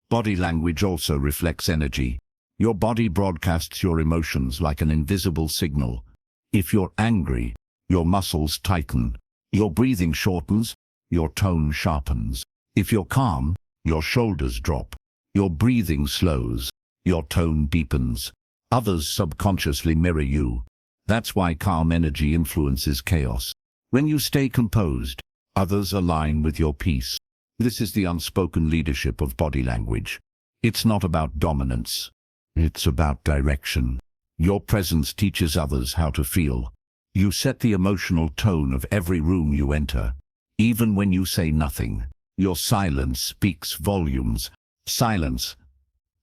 Body language also reflects energy. Your body broadcasts your emotions like an invisible signal. If you're angry, your muscles tighten. Your breathing shortens, your tone sharpens. If you're calm, your shoulders drop. Your breathing slows, your tone deepens. Others subconsciously mirror you. That's why calm energy influences chaos. When you stay composed, others align with your peace. This is the unspoken leadership of body language. It's not about dominance. It's about direction. Your presence teaches others how to feel. You set the emotional tone of every room you enter. Even when you say nothing, your silence speaks volumes. Silence,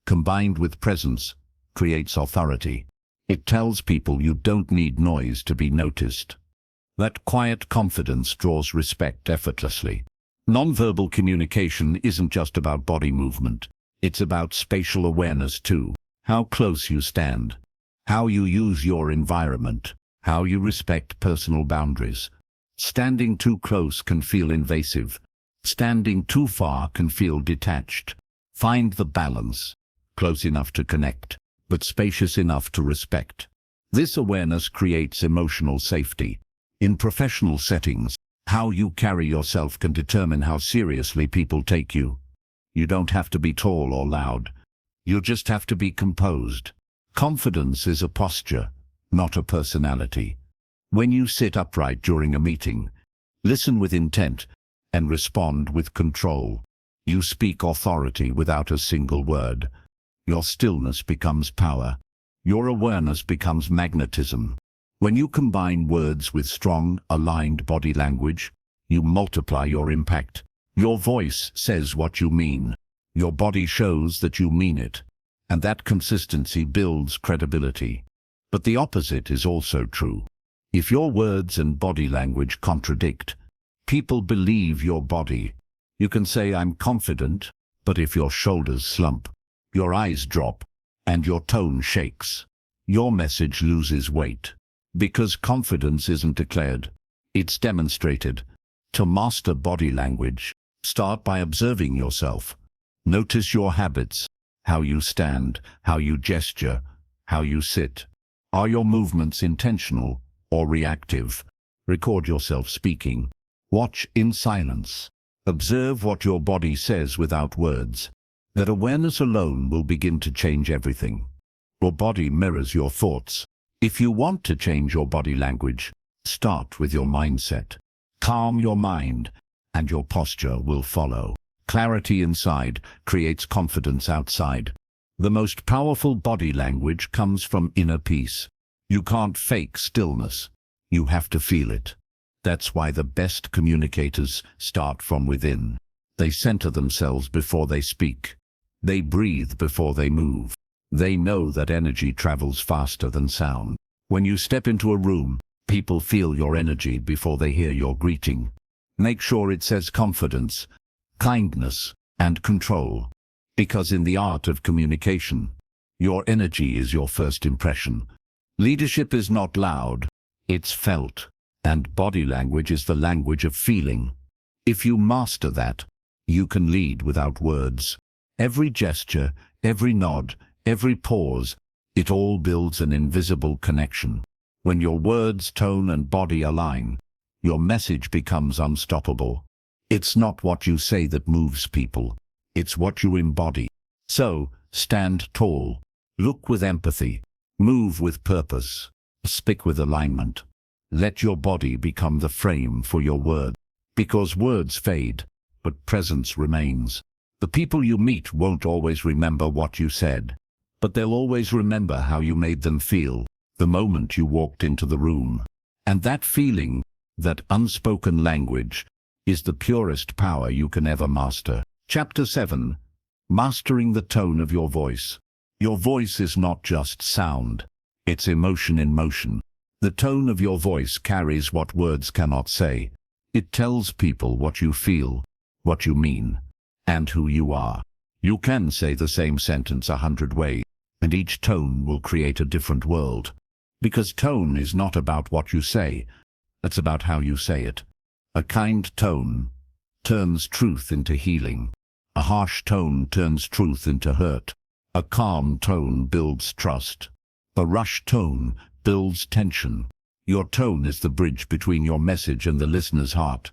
combined with presence, creates authority. It tells people you don't need noise to be noticed. That quiet confidence draws respect effortlessly. Nonverbal communication isn't just about body movement. It's about spatial awareness too. How close you stand, how you use your environment, how you respect personal boundaries. Standing too close can feel invasive. Standing too far can feel detached. Find the balance, close enough to connect, but spacious enough to respect. This awareness creates emotional safety. In professional settings, how you carry yourself can determine how seriously people take you. You don't have to be tall or loud. You just have to be composed. Confidence is a posture, not a personality. When you sit upright during a meeting, listen with intent, and respond with control, you speak authority without a single word. Your stillness becomes power. Your awareness becomes magnetism. When you combine words with strong, aligned body language, you multiply your impact. Your voice says what you mean. Your body shows that you mean it. And that consistency builds credibility. But the opposite is also true. If your words and body language contradict, people believe your body. You can say, "I'm confident," but if your shoulders slump, your eyes drop, and your tone shakes, your message loses weight. Because confidence isn't declared, it's demonstrated. To master body language, start by observing yourself. Notice your habits, how you stand, how you gesture, how you sit. Are your movements intentional or reactive? Record yourself speaking. Watch in silence. Observe what your body says without words. That awareness alone will begin to change everything. Your body mirrors your thoughts. If you want to change your body language, start with your mindset. Calm your mind, and your posture will follow. Clarity inside creates confidence outside. The most powerful body language comes from inner peace. You can't fake stillness. You have to feel it. That's why the best communicators start from within. They center themselves before they speak. They breathe before they move. They know that energy travels faster than sound. When you step into a room, people feel your energy before they hear your greeting. Make sure it says confidence, kindness, and control. Because in the art of communication, your energy is your first impression. Leadership is not loud, it's felt. And body language is the language of feeling. If you master that, you can lead without words. Every gesture, every nod, every pause, it all builds an invisible connection. When your words, tone, and body align, your message becomes unstoppable. It's not what you say that moves people. It's what you embody. So, stand tall. Look with empathy. Move with purpose. Speak with alignment. Let your body become the frame for your word. Because words fade, but presence remains. The people you meet won't always remember what you said, but they'll always remember how you made them feel the moment you walked into the room. And that feeling, that unspoken language, is the purest power you can ever master. Chapter 7. Mastering the tone of your voice. Your voice is not just sound, it's emotion in motion. The tone of your voice carries what words cannot say. It tells people what you feel, what you mean, and who you are. You can say the same sentence 100 ways, and each tone will create a different world. Because tone is not about what you say, it's about how you say it. A kind tone turns truth into healing. A harsh tone turns truth into hurt. A calm tone builds trust. A rushed tone builds tension. Your tone is the bridge between your message and the listener's heart.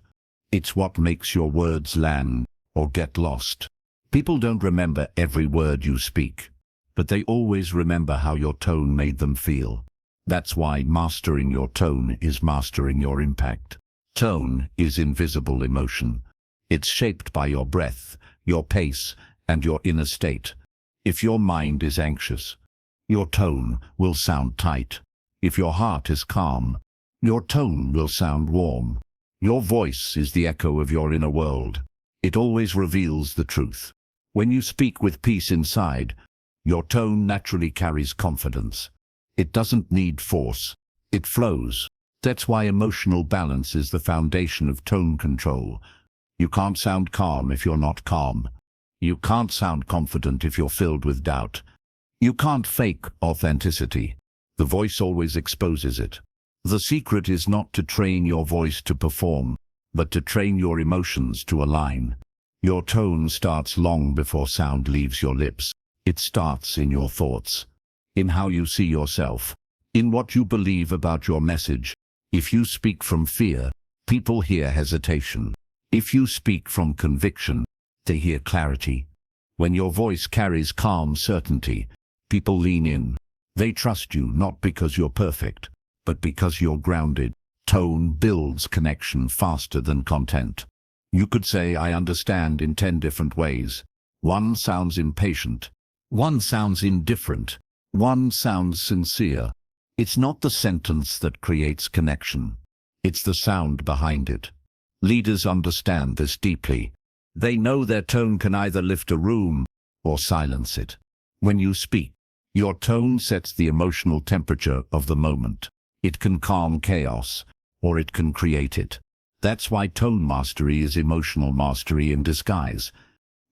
It's what makes your words land or get lost. People don't remember every word you speak, but they always remember how your tone made them feel. That's why mastering your tone is mastering your impact. Tone is invisible emotion. It's shaped by your breath, your pace, and your inner state. If your mind is anxious, your tone will sound tight. If your heart is calm, your tone will sound warm. Your voice is the echo of your inner world. It always reveals the truth. When you speak with peace inside, your tone naturally carries confidence. It doesn't need force. It flows. That's why emotional balance is the foundation of tone control. You can't sound calm if you're not calm. You can't sound confident if you're filled with doubt. You can't fake authenticity. The voice always exposes it. The secret is not to train your voice to perform, but to train your emotions to align. Your tone starts long before sound leaves your lips. It starts in your thoughts, in how you see yourself, in what you believe about your message. If you speak from fear, people hear hesitation. If you speak from conviction, they hear clarity. When your voice carries calm certainty, people lean in. They trust you not because you're perfect, but because you're grounded. Tone builds connection faster than content. You could say, "I understand" in 10 different ways. One sounds impatient. One sounds indifferent. One sounds sincere. It's not the sentence that creates connection. It's the sound behind it. Leaders understand this deeply. They know their tone can either lift a room or silence it. When you speak, your tone sets the emotional temperature of the moment. It can calm chaos, or it can create it. That's why tone mastery is emotional mastery in disguise.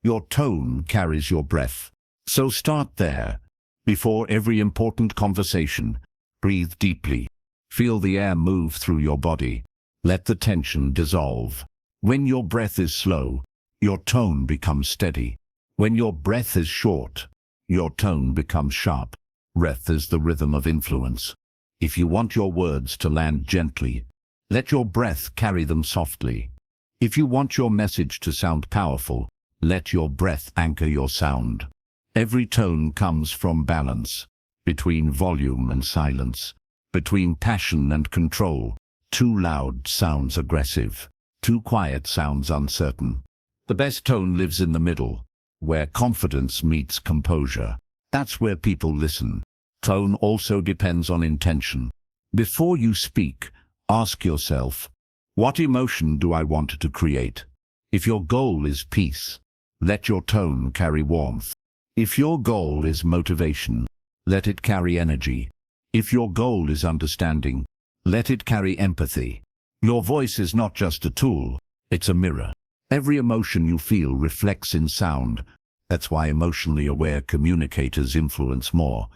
Your tone carries your breath. So start there. Before every important conversation, breathe deeply. Feel the air move through your body. Let the tension dissolve. When your breath is slow, your tone becomes steady. When your breath is short, your tone becomes sharp. Breath is the rhythm of influence. If you want your words to land gently, let your breath carry them softly. If you want your message to sound powerful, let your breath anchor your sound. Every tone comes from balance, between volume and silence, between passion and control. Too loud sounds aggressive. Too quiet sounds uncertain. The best tone lives in the middle, where confidence meets composure. That's where people listen. Tone also depends on intention. Before you speak, ask yourself, what emotion do I want to create? If your goal is peace, let your tone carry warmth. If your goal is motivation, let it carry energy. If your goal is understanding, let it carry empathy. Your voice is not just a tool, it's a mirror. Every emotion you feel reflects in sound. That's why emotionally aware communicators influence more,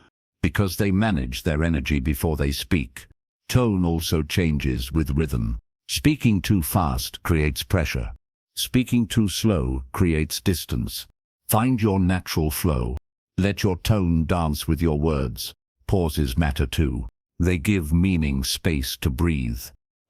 because they manage their energy before they speak. Tone also changes with rhythm. Speaking too fast creates pressure. Speaking too slow creates distance. Find your natural flow. Let your tone dance with your words. Pauses matter too. They give meaning space to breathe.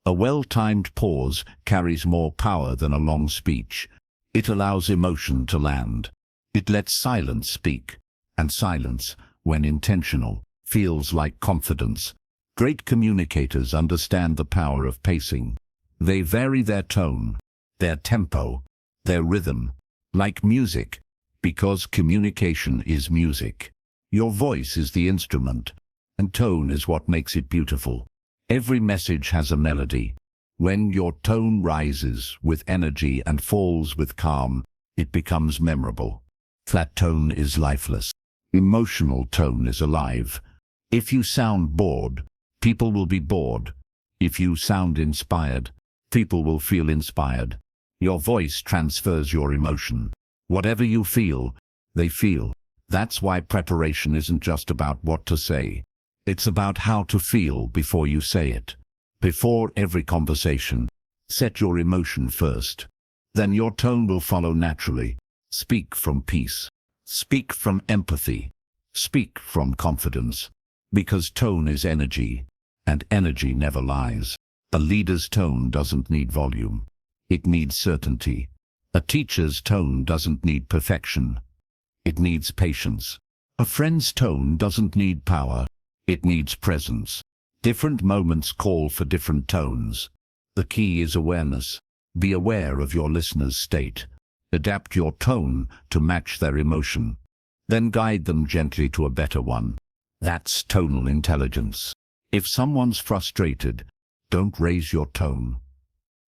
A well-timed pause carries more power than a long speech. It allows emotion to land. It lets silence speak. And silence, when intentional, feels like confidence. Great communicators understand the power of pacing. They vary their tone, their tempo, their rhythm, like music, because communication is music. Your voice is the instrument, and tone is what makes it beautiful. Every message has a melody. When your tone rises with energy and falls with calm, it becomes memorable. Flat tone is lifeless. Emotional tone is alive. If you sound bored, people will be bored. If you sound inspired, people will feel inspired. Your voice transfers your emotion. Whatever you feel, they feel. That's why preparation isn't just about what to say. It's about how to feel before you say it. Before every conversation, set your emotion first. Then your tone will follow naturally. Speak from peace. Speak from empathy. Speak from confidence. Because tone is energy, and energy never lies. A leader's tone doesn't need volume. It needs certainty. A teacher's tone doesn't need perfection. It needs patience. A friend's tone doesn't need power. It needs presence. Different moments call for different tones. The key is awareness. Be aware of your listener's state. Adapt your tone to match their emotion. Then guide them gently to a better one. That's tonal intelligence. If someone's frustrated, don't raise your tone.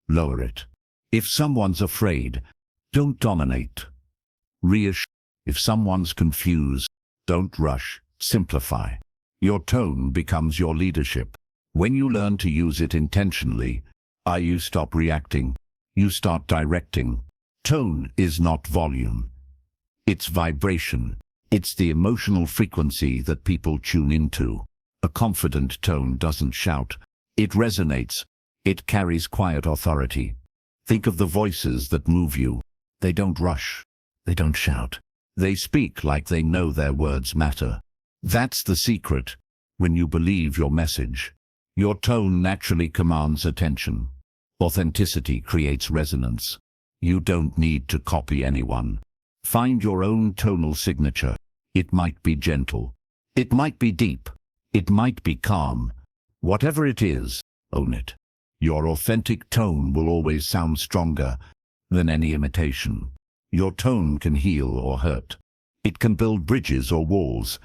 Lower it. If someone's afraid, don't dominate. Reassure. If someone's confused, don't rush. Simplify. Your tone becomes your leadership. When you learn to use it intentionally, you stop reacting. You start directing. Tone is not volume. It's vibration. It's the emotional frequency that people tune into. A confident tone doesn't shout. It resonates. It carries quiet authority. Think of the voices that move you. They don't rush. They don't shout. They speak like they know their words matter. That's the secret. When you believe your message, your tone naturally commands attention. Authenticity creates resonance. You don't need to copy anyone. Find your own tonal signature. It might be gentle. It might be deep. It might be calm. Whatever it is, own it. Your authentic tone will always sound stronger than any imitation. Your tone can heal or hurt. It can build bridges or walls.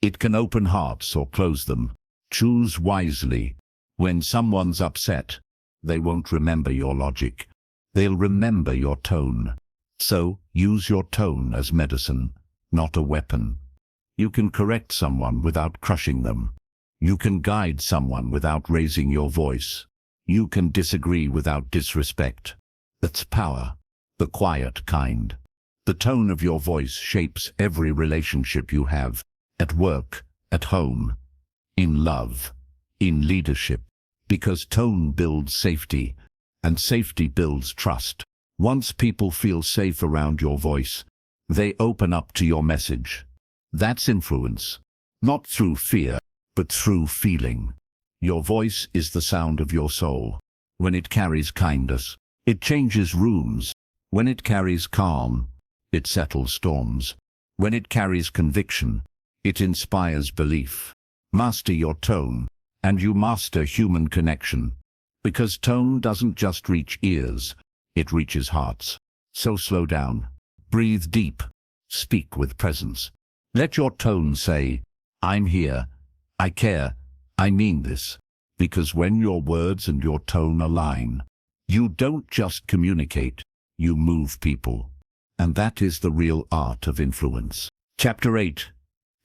It can open hearts or close them. Choose wisely. When someone's upset, they won't remember your logic. They'll remember your tone. So, use your tone as medicine, not a weapon. You can correct someone without crushing them. You can guide someone without raising your voice. You can disagree without disrespect. That's power, the quiet kind. The tone of your voice shapes every relationship you have, at work, at home, in love, in leadership. Because tone builds safety, and safety builds trust. Once people feel safe around your voice, they open up to your message. That's influence. Not through fear, but through feeling. Your voice is the sound of your soul. When it carries kindness, it changes rooms. When it carries calm, it settles storms. When it carries conviction, it inspires belief. Master your tone, and you master human connection. Because tone doesn't just reach ears, it reaches hearts. So slow down. Breathe deep. Speak with presence. Let your tone say, I'm here. I care. I mean this. Because when your words and your tone align, you don't just communicate, you move people. And that is the real art of influence. Chapter 8.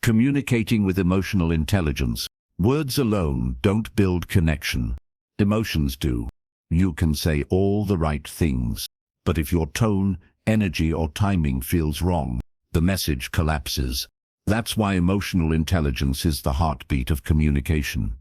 Communicating with emotional intelligence. Words alone don't build connection. Emotions do. You can say all the right things, but if your tone, energy, or timing feels wrong, the message collapses. That's why emotional intelligence is the heartbeat of communication.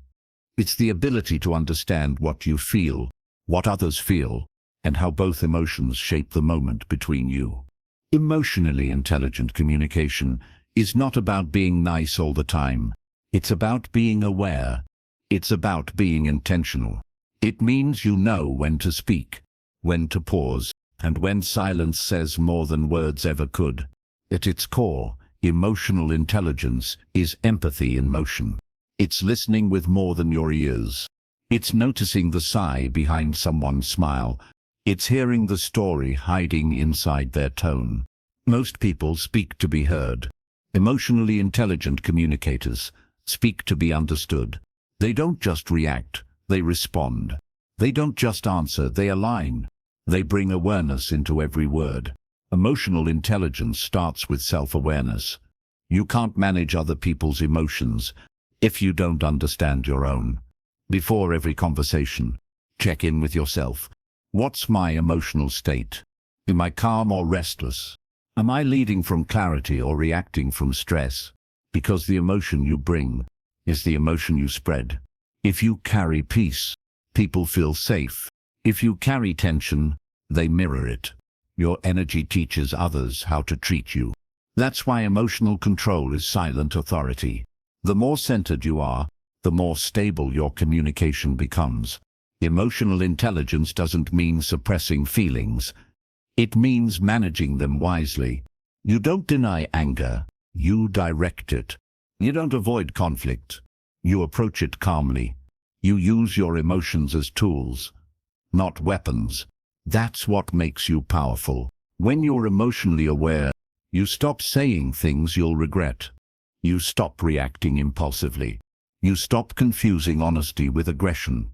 It's the ability to understand what you feel, what others feel, and how both emotions shape the moment between you. Emotionally intelligent communication is not about being nice all the time. It's about being aware. It's about being intentional. It means you know when to speak, when to pause, and when silence says more than words ever could. At its core, emotional intelligence is empathy in motion. It's listening with more than your ears. It's noticing the sigh behind someone's smile. It's hearing the story hiding inside their tone. Most people speak to be heard. Emotionally intelligent communicators speak to be understood. They don't just react, they respond. They don't just answer, they align. They bring awareness into every word. Emotional intelligence starts with self-awareness. You can't manage other people's emotions if you don't understand your own. Before every conversation, check in with yourself. What's my emotional state? Am I calm or restless? Am I leading from clarity or reacting from stress? Because the emotion you bring is the emotion you spread. If you carry peace, people feel safe. If you carry tension, they mirror it. Your energy teaches others how to treat you. That's why emotional control is silent authority. The more centered you are, the more stable your communication becomes. Emotional intelligence doesn't mean suppressing feelings. It means managing them wisely. You don't deny anger, you direct it. You don't avoid conflict, you approach it calmly. You use your emotions as tools, not weapons. That's what makes you powerful. When you're emotionally aware, you stop saying things you'll regret. You stop reacting impulsively. You stop confusing honesty with aggression.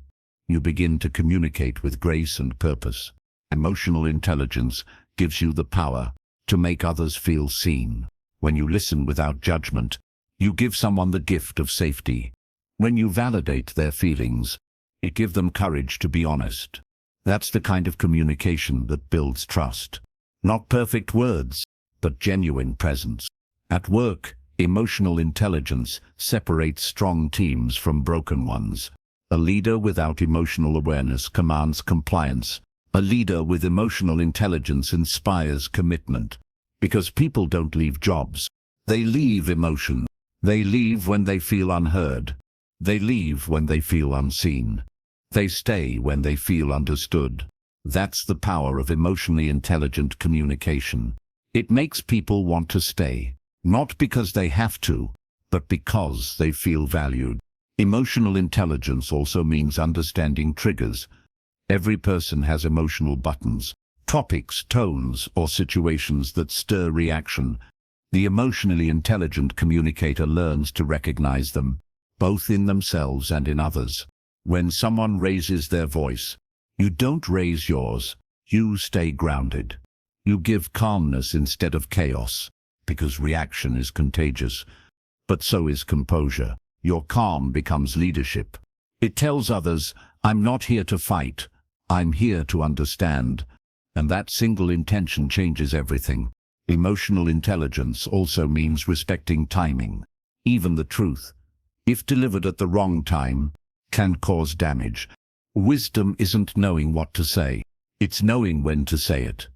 You begin to communicate with grace and purpose. Emotional intelligence gives you the power to make others feel seen. When you listen without judgment, you give someone the gift of safety. When you validate their feelings, it gives them courage to be honest. That's the kind of communication that builds trust. Not perfect words, but genuine presence. At work, emotional intelligence separates strong teams from broken ones. A leader without emotional awareness commands compliance. A leader with emotional intelligence inspires commitment. Because people don't leave jobs. They leave emotion. They leave when they feel unheard. They leave when they feel unseen. They stay when they feel understood. That's the power of emotionally intelligent communication. It makes people want to stay, not because they have to, but because they feel valued. Emotional intelligence also means understanding triggers. Every person has emotional buttons, topics, tones, or situations that stir reaction. The emotionally intelligent communicator learns to recognize them, both in themselves and in others. When someone raises their voice, you don't raise yours, you stay grounded. You give calmness instead of chaos, because reaction is contagious. But so is composure. Your calm becomes leadership. It tells others, I'm not here to fight, I'm here to understand. And that single intention changes everything. Emotional intelligence also means respecting timing. Even the truth, if delivered at the wrong time, can cause damage. Wisdom isn't knowing what to say, it's knowing when to say it.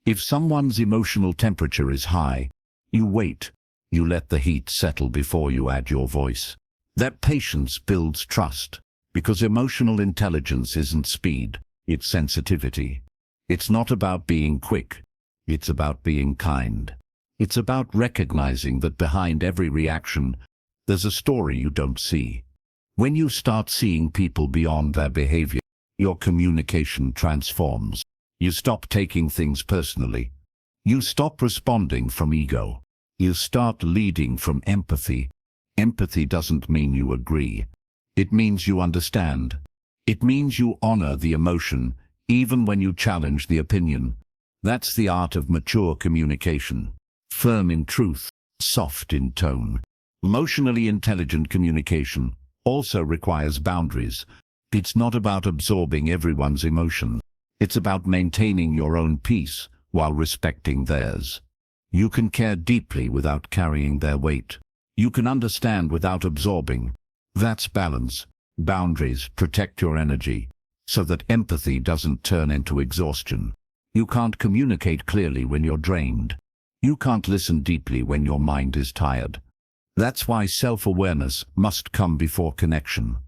If someone's emotional temperature is high, you wait. You let the heat settle before you add your voice. That patience builds trust, because emotional intelligence isn't speed, it's sensitivity. It's not about being quick, it's about being kind. It's about recognizing that behind every reaction, there's a story you don't see. When you start seeing people beyond their behavior, your communication transforms. You stop taking things personally. You stop responding from ego. You start leading from empathy. Empathy doesn't mean you agree. It means you understand. It means you honor the emotion, even when you challenge the opinion. That's the art of mature communication. Firm in truth, soft in tone. Emotionally intelligent communication also requires boundaries. It's not about absorbing everyone's emotion. It's about maintaining your own peace while respecting theirs. You can care deeply without carrying their weight. You can understand without absorbing. That's balance. Boundaries protect your energy, so that empathy doesn't turn into exhaustion. You can't communicate clearly when you're drained. You can't listen deeply when your mind is tired. That's why self-awareness must come before connection.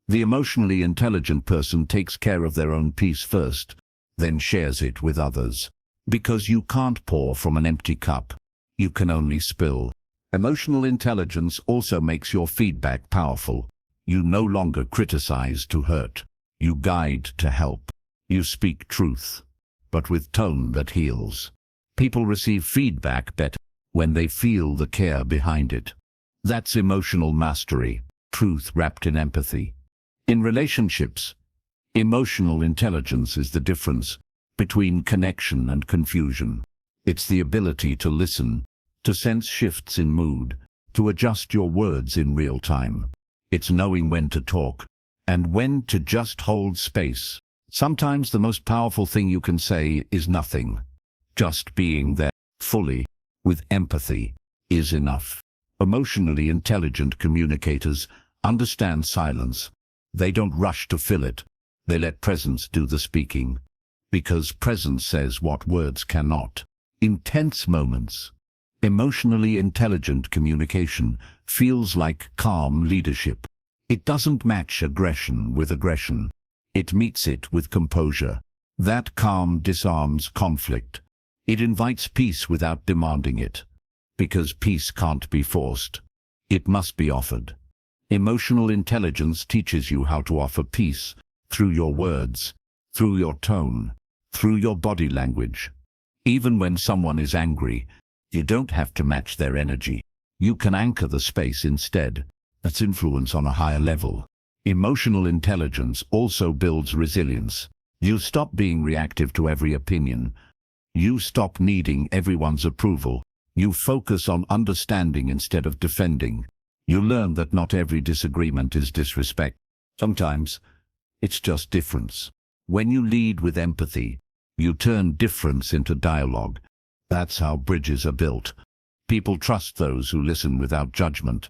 The emotionally intelligent person takes care of their own peace first, then shares it with others. Because you can't pour from an empty cup. You can only spill. Emotional intelligence also makes your feedback powerful. You no longer criticize to hurt. You guide to help. You speak truth, but with tone that heals. People receive feedback better when they feel the care behind it. That's emotional mastery, truth wrapped in empathy. In relationships, emotional intelligence is the difference between connection and confusion. It's the ability to listen, to sense shifts in mood, to adjust your words in real time. It's knowing when to talk and when to just hold space. Sometimes the most powerful thing you can say is nothing. Just being there fully. with empathy is enough. Emotionally intelligent communicators understand silence. They don't rush to fill it. They let presence do the speaking, because presence says what words cannot. In tense moments, emotionally intelligent communication feels like calm leadership. It doesn't match aggression with aggression. It meets it with composure. That calm disarms conflict. It invites peace without demanding it, because peace can't be forced. It must be offered. Emotional intelligence teaches you how to offer peace through your words, through your tone, through your body language. Even when someone is angry, you don't have to match their energy. You can anchor the space instead. That's influence on a higher level. Emotional intelligence also builds resilience. You stop being reactive to every opinion. You stop needing everyone's approval. You focus on understanding instead of defending. You learn that not every disagreement is disrespect. Sometimes it's just difference. When you lead with empathy, you turn difference into dialogue. That's how bridges are built. People trust those who listen without judgment.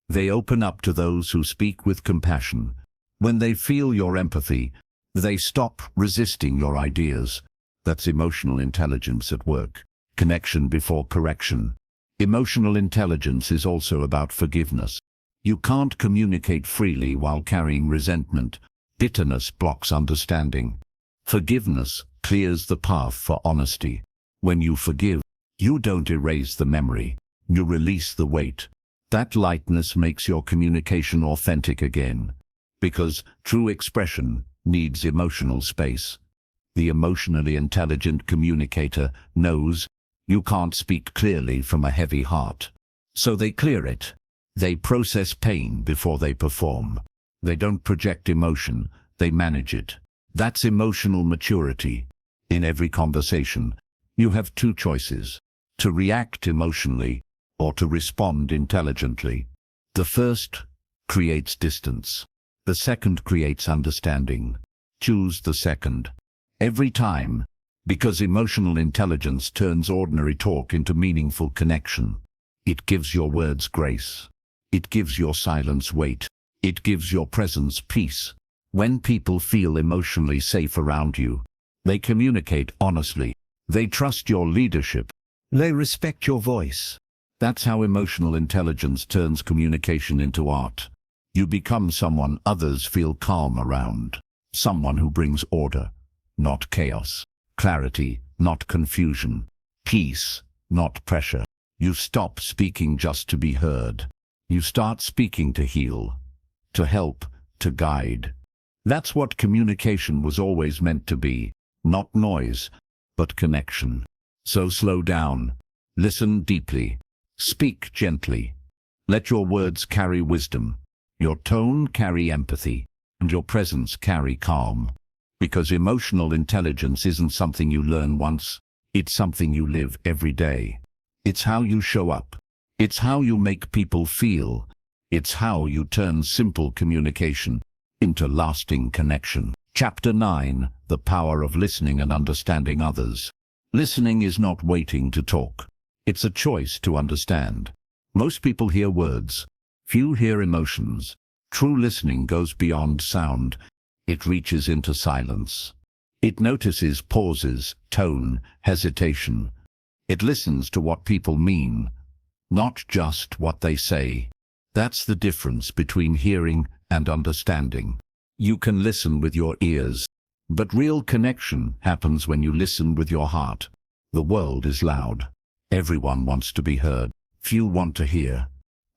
They open up to those who speak with compassion. When they feel your empathy, they stop resisting your ideas. That's emotional intelligence at work. Connection before correction. Emotional intelligence is also about forgiveness. You can't communicate freely while carrying resentment. Bitterness blocks understanding. Forgiveness clears the path for honesty. When you forgive, you don't erase the memory. You release the weight. That lightness makes your communication authentic again, because true expression needs emotional space. The emotionally intelligent communicator knows you can't speak clearly from a heavy heart. So they clear it. They process pain before they perform. They don't project emotion, they manage it. That's emotional maturity. In every conversation, you have two choices: to react emotionally or to respond intelligently. The first creates distance. The second creates understanding. Choose the second. Every time, because emotional intelligence turns ordinary talk into meaningful connection. It gives your words grace. It gives your silence weight. It gives your presence peace. When people feel emotionally safe around you, they communicate honestly. They trust your leadership. They respect your voice. That's how emotional intelligence turns communication into art. You become someone others feel calm around. Someone who brings order, not chaos. Clarity, not confusion. Peace, not pressure. You stop speaking just to be heard. You start speaking to heal, to help, to guide. That's what communication was always meant to be. Not noise, but connection. So slow down. Listen deeply. Speak gently. Let your words carry wisdom. Your tone carry empathy. And your presence carry calm. Because emotional intelligence isn't something you learn once. It's something you live every day. It's how you show up. It's how you make people feel. It's how you turn simple communication into lasting connection. Chapter 9: The Power of Listening and Understanding Others. Listening is not waiting to talk. It's a choice to understand. Most people hear words. Few hear emotions. True listening goes beyond sound. It reaches into silence. It notices pauses, tone, hesitation. It listens to what people mean, not just what they say. That's the difference between hearing and understanding. You can listen with your ears, but real connection happens when you listen with your heart. The world is loud. Everyone wants to be heard. Few want to hear.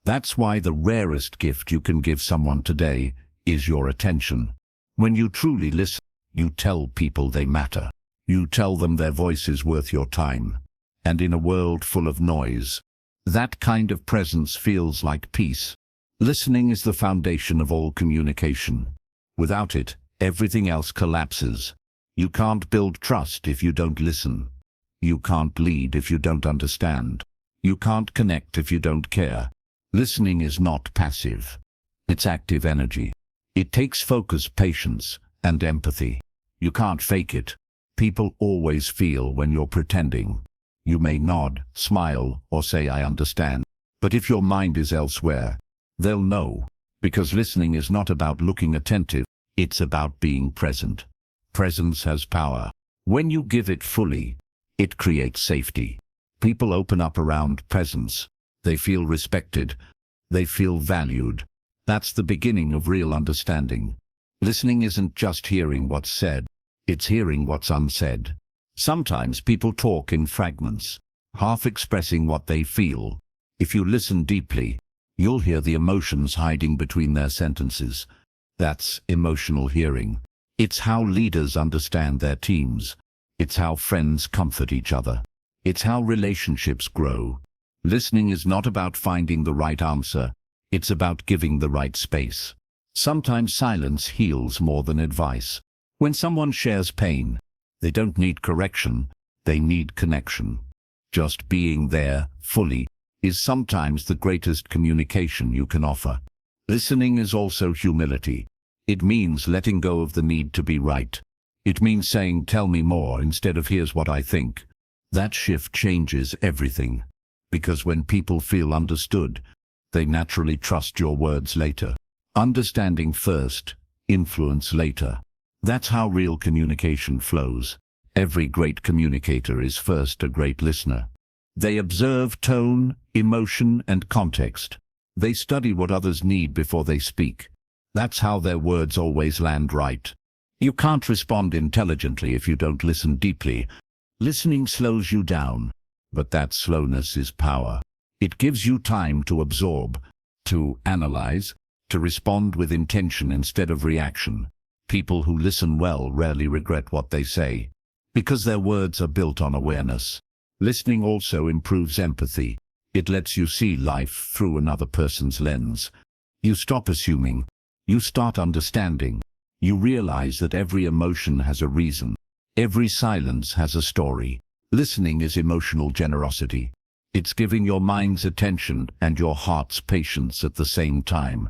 That's why the rarest gift you can give someone today is your attention. When you truly listen, you tell people they matter. You tell them their voice is worth your time. And in a world full of noise, that kind of presence feels like peace. Listening is the foundation of all communication. Without it, everything else collapses. You can't build trust if you don't listen. You can't lead if you don't understand. You can't connect if you don't care. Listening is not passive. It's active energy. It takes focus, patience, and empathy. You can't fake it. People always feel when you're pretending. You may nod, smile, or say, "I understand." But if your mind is elsewhere, they'll know. Because listening is not about looking attentive, it's about being present. Presence has power. When you give it fully, it creates safety. People open up around presence. They feel respected. They feel valued. That's the beginning of real understanding. Listening isn't just hearing what's said, it's hearing what's unsaid. Sometimes people talk in fragments, half expressing what they feel. If you listen deeply, you'll hear the emotions hiding between their sentences. That's emotional hearing. It's how leaders understand their teams. It's how friends comfort each other. It's how relationships grow. Listening is not about finding the right answer. It's about giving the right space. Sometimes silence heals more than advice. When someone shares pain, they don't need correction, they need connection. Just being there, fully, is sometimes the greatest communication you can offer. Listening is also humility. It means letting go of the need to be right. It means saying, "Tell me more," instead of "Here's what I think." That shift changes everything. Because when people feel understood, they naturally trust your words later. Understanding first, influence later. That's how real communication flows. Every great communicator is first a great listener. They observe tone, emotion, and context. They study what others need before they speak. That's how their words always land right. You can't respond intelligently if you don't listen deeply. Listening slows you down, but that slowness is power. It gives you time to absorb, to analyze, to respond with intention instead of reaction. People who listen well rarely regret what they say, because their words are built on awareness. Listening also improves empathy. It lets you see life through another person's lens. You stop assuming. You start understanding. You realize that every emotion has a reason. Every silence has a story. Listening is emotional generosity. It's giving your mind's attention and your heart's patience at the same time.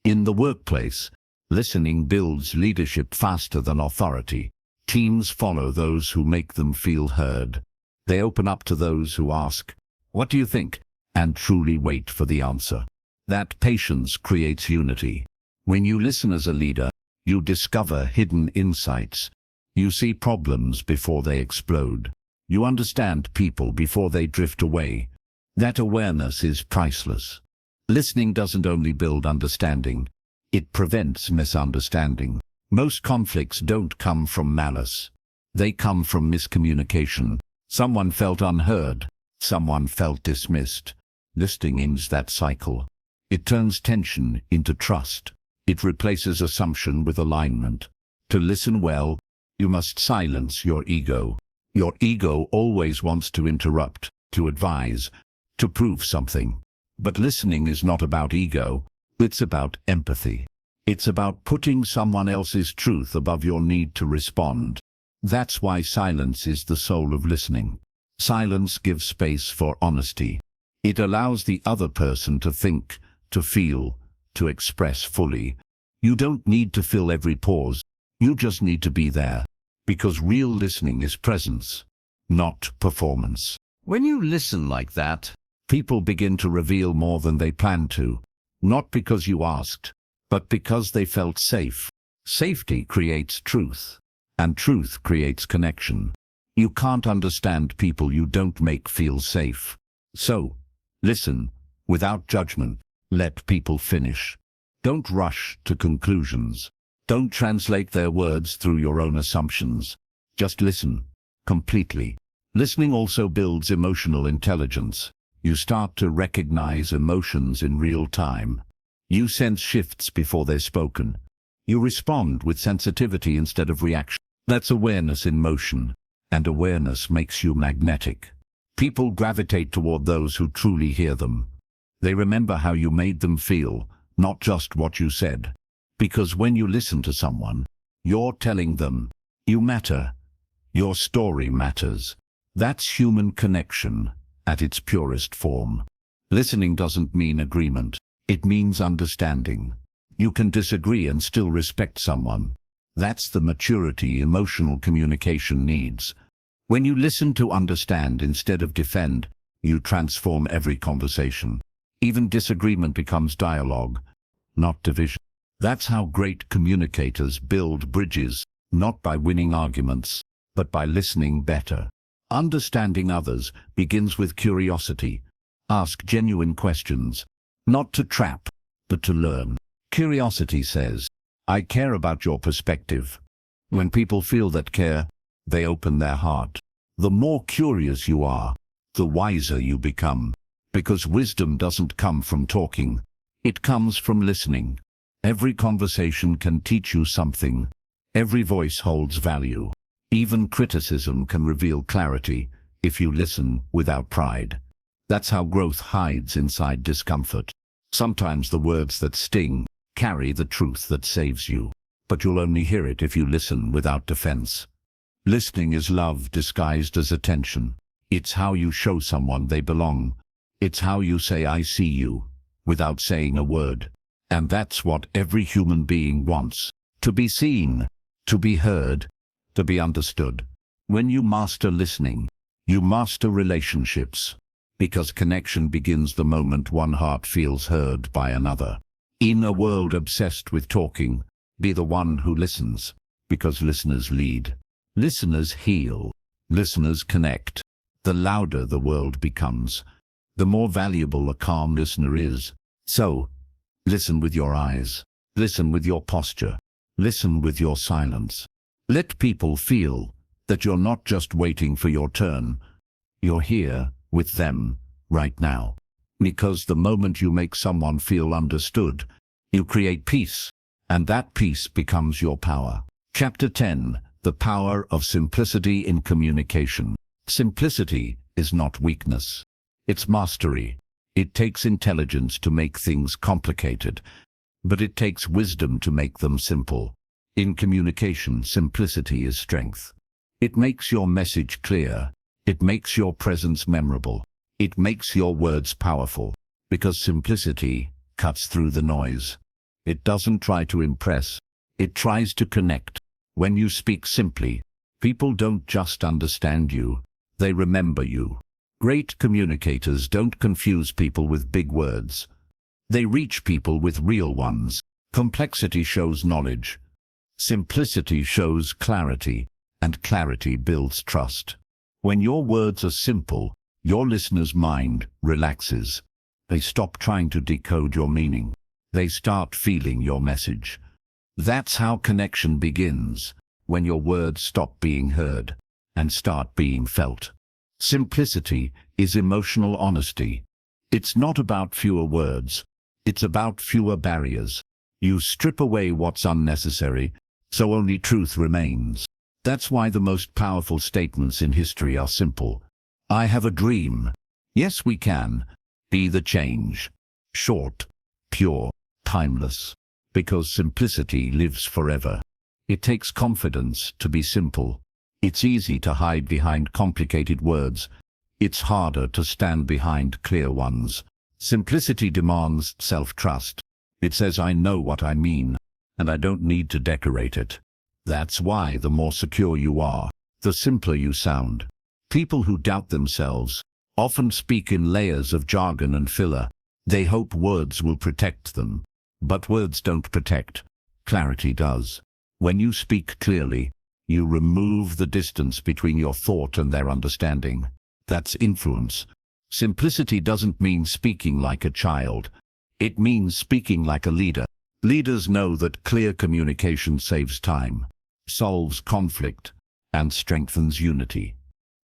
In the workplace, listening builds leadership faster than authority. Teams follow those who make them feel heard. They open up to those who ask, "What do you think?" and truly wait for the answer. That patience creates unity. When you listen as a leader, you discover hidden insights. You see problems before they explode. You understand people before they drift away. That awareness is priceless. Listening doesn't only build understanding, it prevents misunderstanding. Most conflicts don't come from malice. They come from miscommunication. Someone felt unheard. Someone felt dismissed. Listening ends that cycle. It turns tension into trust. It replaces assumption with alignment. To listen well, you must silence your ego. Your ego always wants to interrupt, to advise, to prove something. But listening is not about ego, it's about empathy. It's about putting someone else's truth above your need to respond. That's why silence is the soul of listening. Silence gives space for honesty. It allows the other person to think, to feel, to express fully. You don't need to fill every pause, you just need to be there. Because real listening is presence, not performance. When you listen like that, people begin to reveal more than they planned to. Not because you asked, but because they felt safe. Safety creates truth, and truth creates connection. You can't understand people you don't make feel safe. So, listen, without judgment, let people finish. Don't rush to conclusions. Don't translate their words through your own assumptions. Just listen, completely. Listening also builds emotional intelligence. You start to recognize emotions in real time. You sense shifts before they're spoken. You respond with sensitivity instead of reaction. That's awareness in motion, and awareness makes you magnetic. People gravitate toward those who truly hear them. They remember how you made them feel, not just what you said. Because when you listen to someone, you're telling them, you matter. Your story matters. That's human connection at its purest form. Listening doesn't mean agreement. It means understanding. You can disagree and still respect someone. That's the maturity emotional communication needs. When you listen to understand instead of defend, you transform every conversation. Even disagreement becomes dialogue, not division. That's how great communicators build bridges, not by winning arguments, but by listening better. Understanding others begins with curiosity. Ask genuine questions, not to trap, but to learn. Curiosity says, I care about your perspective. When people feel that care, they open their heart. The more curious you are, the wiser you become. Because wisdom doesn't come from talking, it comes from listening. Every conversation can teach you something. Every voice holds value. Even criticism can reveal clarity if you listen without pride. That's how growth hides inside discomfort. Sometimes the words that sting carry the truth that saves you, but you'll only hear it if you listen without defense. Listening is love disguised as attention. It's how you show someone they belong. It's how you say I see you, without saying a word. And that's what every human being wants. To be seen, to be heard, to be understood. When you master listening, you master relationships. Because connection begins the moment one heart feels heard by another. In a world obsessed with talking, be the one who listens. Because listeners lead. Listeners heal. Listeners connect. The louder the world becomes, the more valuable a calm listener is. So, listen with your eyes. Listen with your posture. Listen with your silence. Let people feel that you're not just waiting for your turn. You're here with them right now. Because the moment you make someone feel understood, you create peace, and that peace becomes your power. Chapter 10: The Power of Simplicity in Communication. Simplicity is not weakness. It's mastery. It takes intelligence to make things complicated, but it takes wisdom to make them simple. In communication, simplicity is strength. It makes your message clear. It makes your presence memorable. It makes your words powerful, because simplicity cuts through the noise. It doesn't try to impress. It tries to connect. When you speak simply, people don't just understand you, they remember you. Great communicators don't confuse people with big words. They reach people with real ones. Complexity shows knowledge. Simplicity shows clarity, and clarity builds trust. When your words are simple, your listener's mind relaxes. They stop trying to decode your meaning. They start feeling your message. That's how connection begins, when your words stop being heard and start being felt. Simplicity is emotional honesty. It's not about fewer words. It's about fewer barriers. You strip away what's unnecessary, so only truth remains. That's why the most powerful statements in history are simple. I have a dream. Yes, we can. Be the change. Short, pure, timeless. Because simplicity lives forever. It takes confidence to be simple. It's easy to hide behind complicated words. It's harder to stand behind clear ones. Simplicity demands self-trust. It says I know what I mean, and I don't need to decorate it. That's why the more secure you are, the simpler you sound. People who doubt themselves often speak in layers of jargon and filler. They hope words will protect them. But words don't protect. Clarity does. When you speak clearly, you remove the distance between your thought and their understanding. That's influence. Simplicity doesn't mean speaking like a child. It means speaking like a leader. Leaders know that clear communication saves time, solves conflict, and strengthens unity.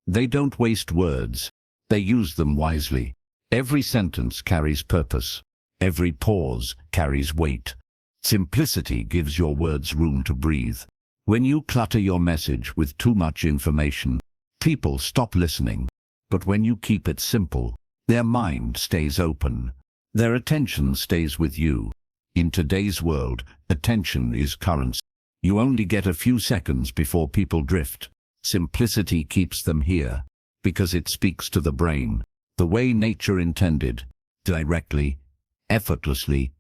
They don't waste words. They use them wisely. Every sentence carries purpose. Every pause carries weight. Simplicity gives your words room to breathe. When you clutter your message with too much information, people stop listening. But when you keep it simple, their mind stays open. Their attention stays with you. In today's world, attention is currency. You only get a few seconds before people drift. Simplicity keeps them here, because it speaks to the brain, the way nature intended, directly, effortlessly,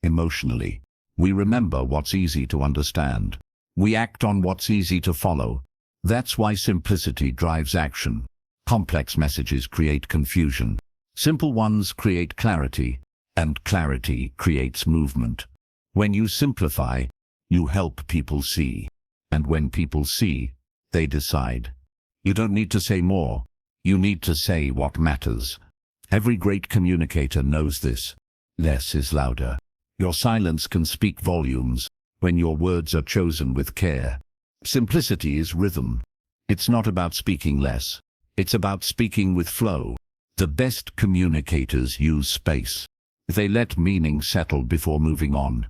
emotionally. We remember what's easy to understand. We act on what's easy to follow. That's why simplicity drives action. Complex messages create confusion. Simple ones create clarity, and clarity creates movement. When you simplify, you help people see. And when people see, they decide. You don't need to say more. You need to say what matters. Every great communicator knows this. Less is louder. Your silence can speak volumes when your words are chosen with care. Simplicity is rhythm. It's not about speaking less. It's about speaking with flow. The best communicators use space. They let meaning settle before moving on.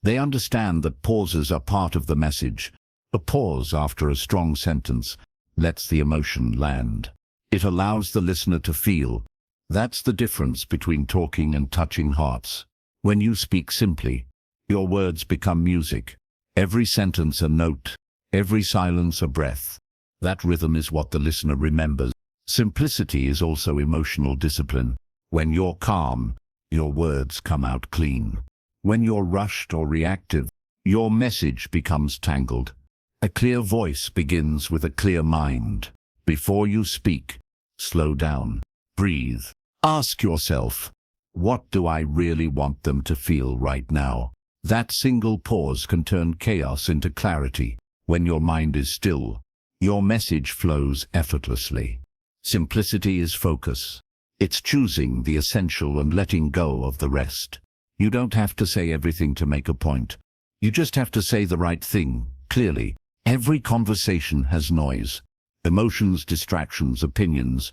They understand that pauses are part of the message. A pause after a strong sentence lets the emotion land. It allows the listener to feel. That's the difference between talking and touching hearts. When you speak simply, your words become music. Every sentence a note, every silence a breath. That rhythm is what the listener remembers. Simplicity is also emotional discipline. When you're calm, your words come out clean. When you're rushed or reactive, your message becomes tangled. A clear voice begins with a clear mind. Before you speak, slow down, breathe. Ask yourself, what do I really want them to feel right now? That single pause can turn chaos into clarity. When your mind is still, your message flows effortlessly. Simplicity is focus. It's choosing the essential and letting go of the rest. You don't have to say everything to make a point. You just have to say the right thing, clearly. Every conversation has noise, emotions, distractions, opinions.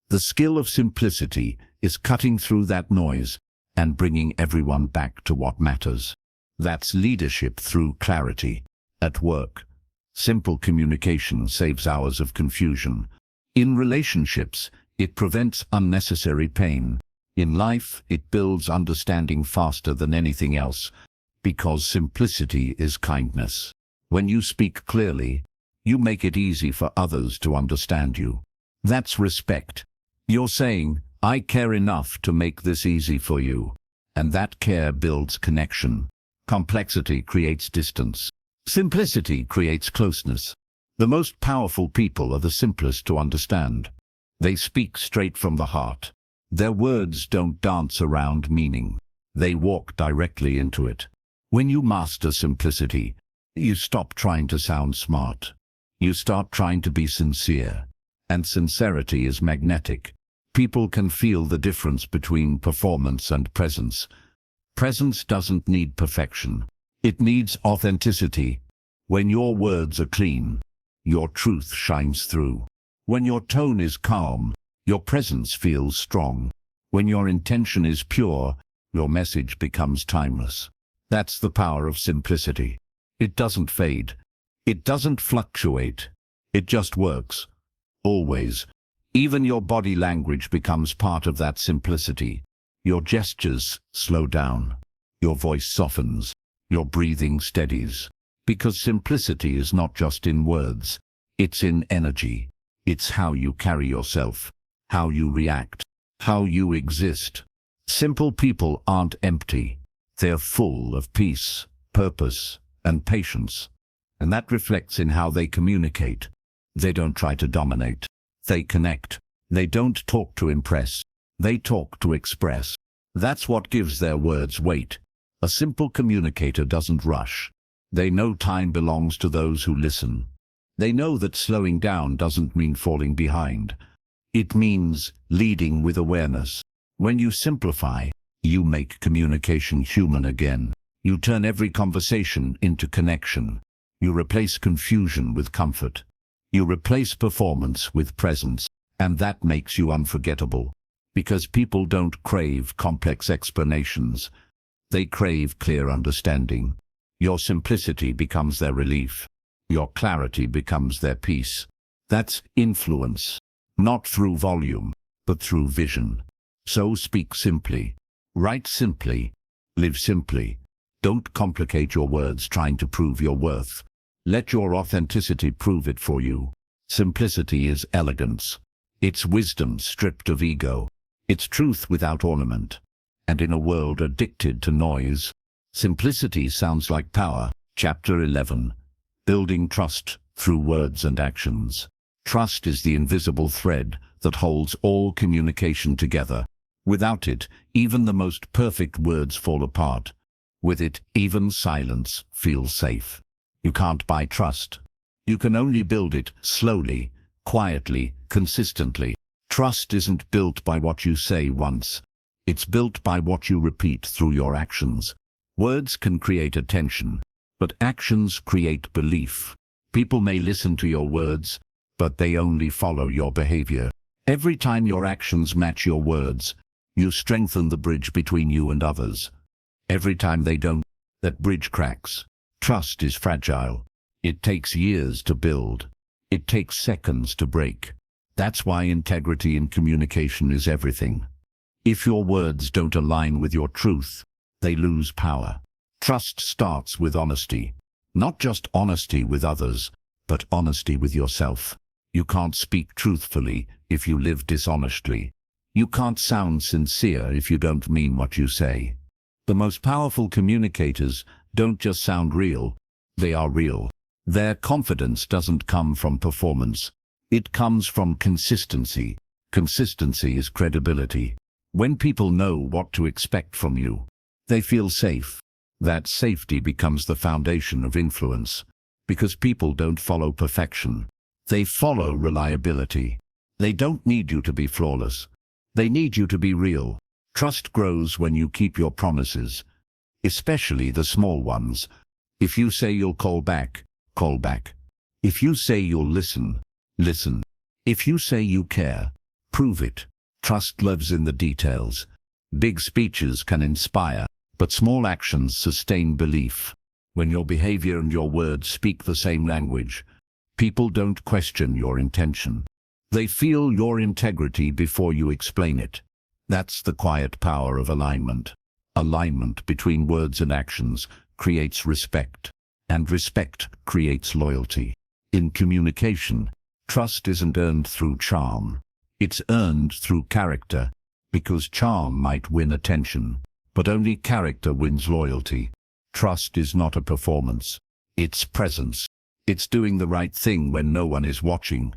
The skill of simplicity is cutting through that noise and bringing everyone back to what matters. That's leadership through clarity. At work, simple communication saves hours of confusion. In relationships, it prevents unnecessary pain. In life, it builds understanding faster than anything else, because simplicity is kindness. When you speak clearly, you make it easy for others to understand you. That's respect. You're saying, I care enough to make this easy for you. And that care builds connection. Complexity creates distance. Simplicity creates closeness. The most powerful people are the simplest to understand. They speak straight from the heart. Their words don't dance around meaning. They walk directly into it. When you master simplicity, you stop trying to sound smart. You start trying to be sincere. And sincerity is magnetic. People can feel the difference between performance and presence. Presence doesn't need perfection. It needs authenticity. When your words are clean, your truth shines through. When your tone is calm, your presence feels strong. When your intention is pure, your message becomes timeless. That's the power of simplicity. It doesn't fade. It doesn't fluctuate. It just works. Always. Even your body language becomes part of that simplicity. Your gestures slow down. Your voice softens. Your breathing steadies. Because simplicity is not just in words. It's in energy. It's how you carry yourself, how you react, how you exist. Simple people aren't empty. They're full of peace, purpose, and patience. And that reflects in how they communicate. They don't try to dominate. They connect. They don't talk to impress. They talk to express. That's what gives their words weight. A simple communicator doesn't rush. They know time belongs to those who listen. They know that slowing down doesn't mean falling behind. It means leading with awareness. When you simplify, you make communication human again. You turn every conversation into connection. You replace confusion with comfort. You replace performance with presence. And that makes you unforgettable. Because people don't crave complex explanations. They crave clear understanding. Your simplicity becomes their relief. Your clarity becomes their peace. That's influence. Not through volume, but through vision. So speak simply. Write simply. Live simply. Don't complicate your words trying to prove your worth. Let your authenticity prove it for you. Simplicity is elegance. It's wisdom stripped of ego. It's truth without ornament. And in a world addicted to noise, simplicity sounds like power. Chapter 11. Building Trust through words and actions. Trust is the invisible thread that holds all communication together. Without it, even the most perfect words fall apart. With it, even silence feels safe. You can't buy trust. You can only build it slowly, quietly, consistently. Trust isn't built by what you say once. It's built by what you repeat through your actions. Words can create attention, but actions create belief. People may listen to your words, but they only follow your behavior. Every time your actions match your words, you strengthen the bridge between you and others. Every time they don't, that bridge cracks. Trust is fragile. It takes years to build. It takes seconds to break. That's why integrity in communication is everything. If your words don't align with your truth, they lose power. Trust starts with honesty. Not just honesty with others, but honesty with yourself. You can't speak truthfully if you live dishonestly. You can't sound sincere if you don't mean what you say. The most powerful communicators don't just sound real, they are real. Their confidence doesn't come from performance. It comes from consistency. Consistency is credibility. When people know what to expect from you, they feel safe. That safety becomes the foundation of influence. Because people don't follow perfection. They follow reliability. They don't need you to be flawless. They need you to be real. Trust grows when you keep your promises, especially the small ones. If you say you'll call back, call back. If you say you'll listen, listen. If you say you care, prove it. Trust lives in the details. Big speeches can inspire, but small actions sustain belief. When your behavior and your words speak the same language, people don't question your intention. They feel your integrity before you explain it. That's the quiet power of alignment. Alignment between words and actions creates respect, and respect creates loyalty. In communication, trust isn't earned through charm. It's earned through character, because charm might win attention, but only character wins loyalty. Trust is not a performance. It's presence. It's doing the right thing when no one is watching.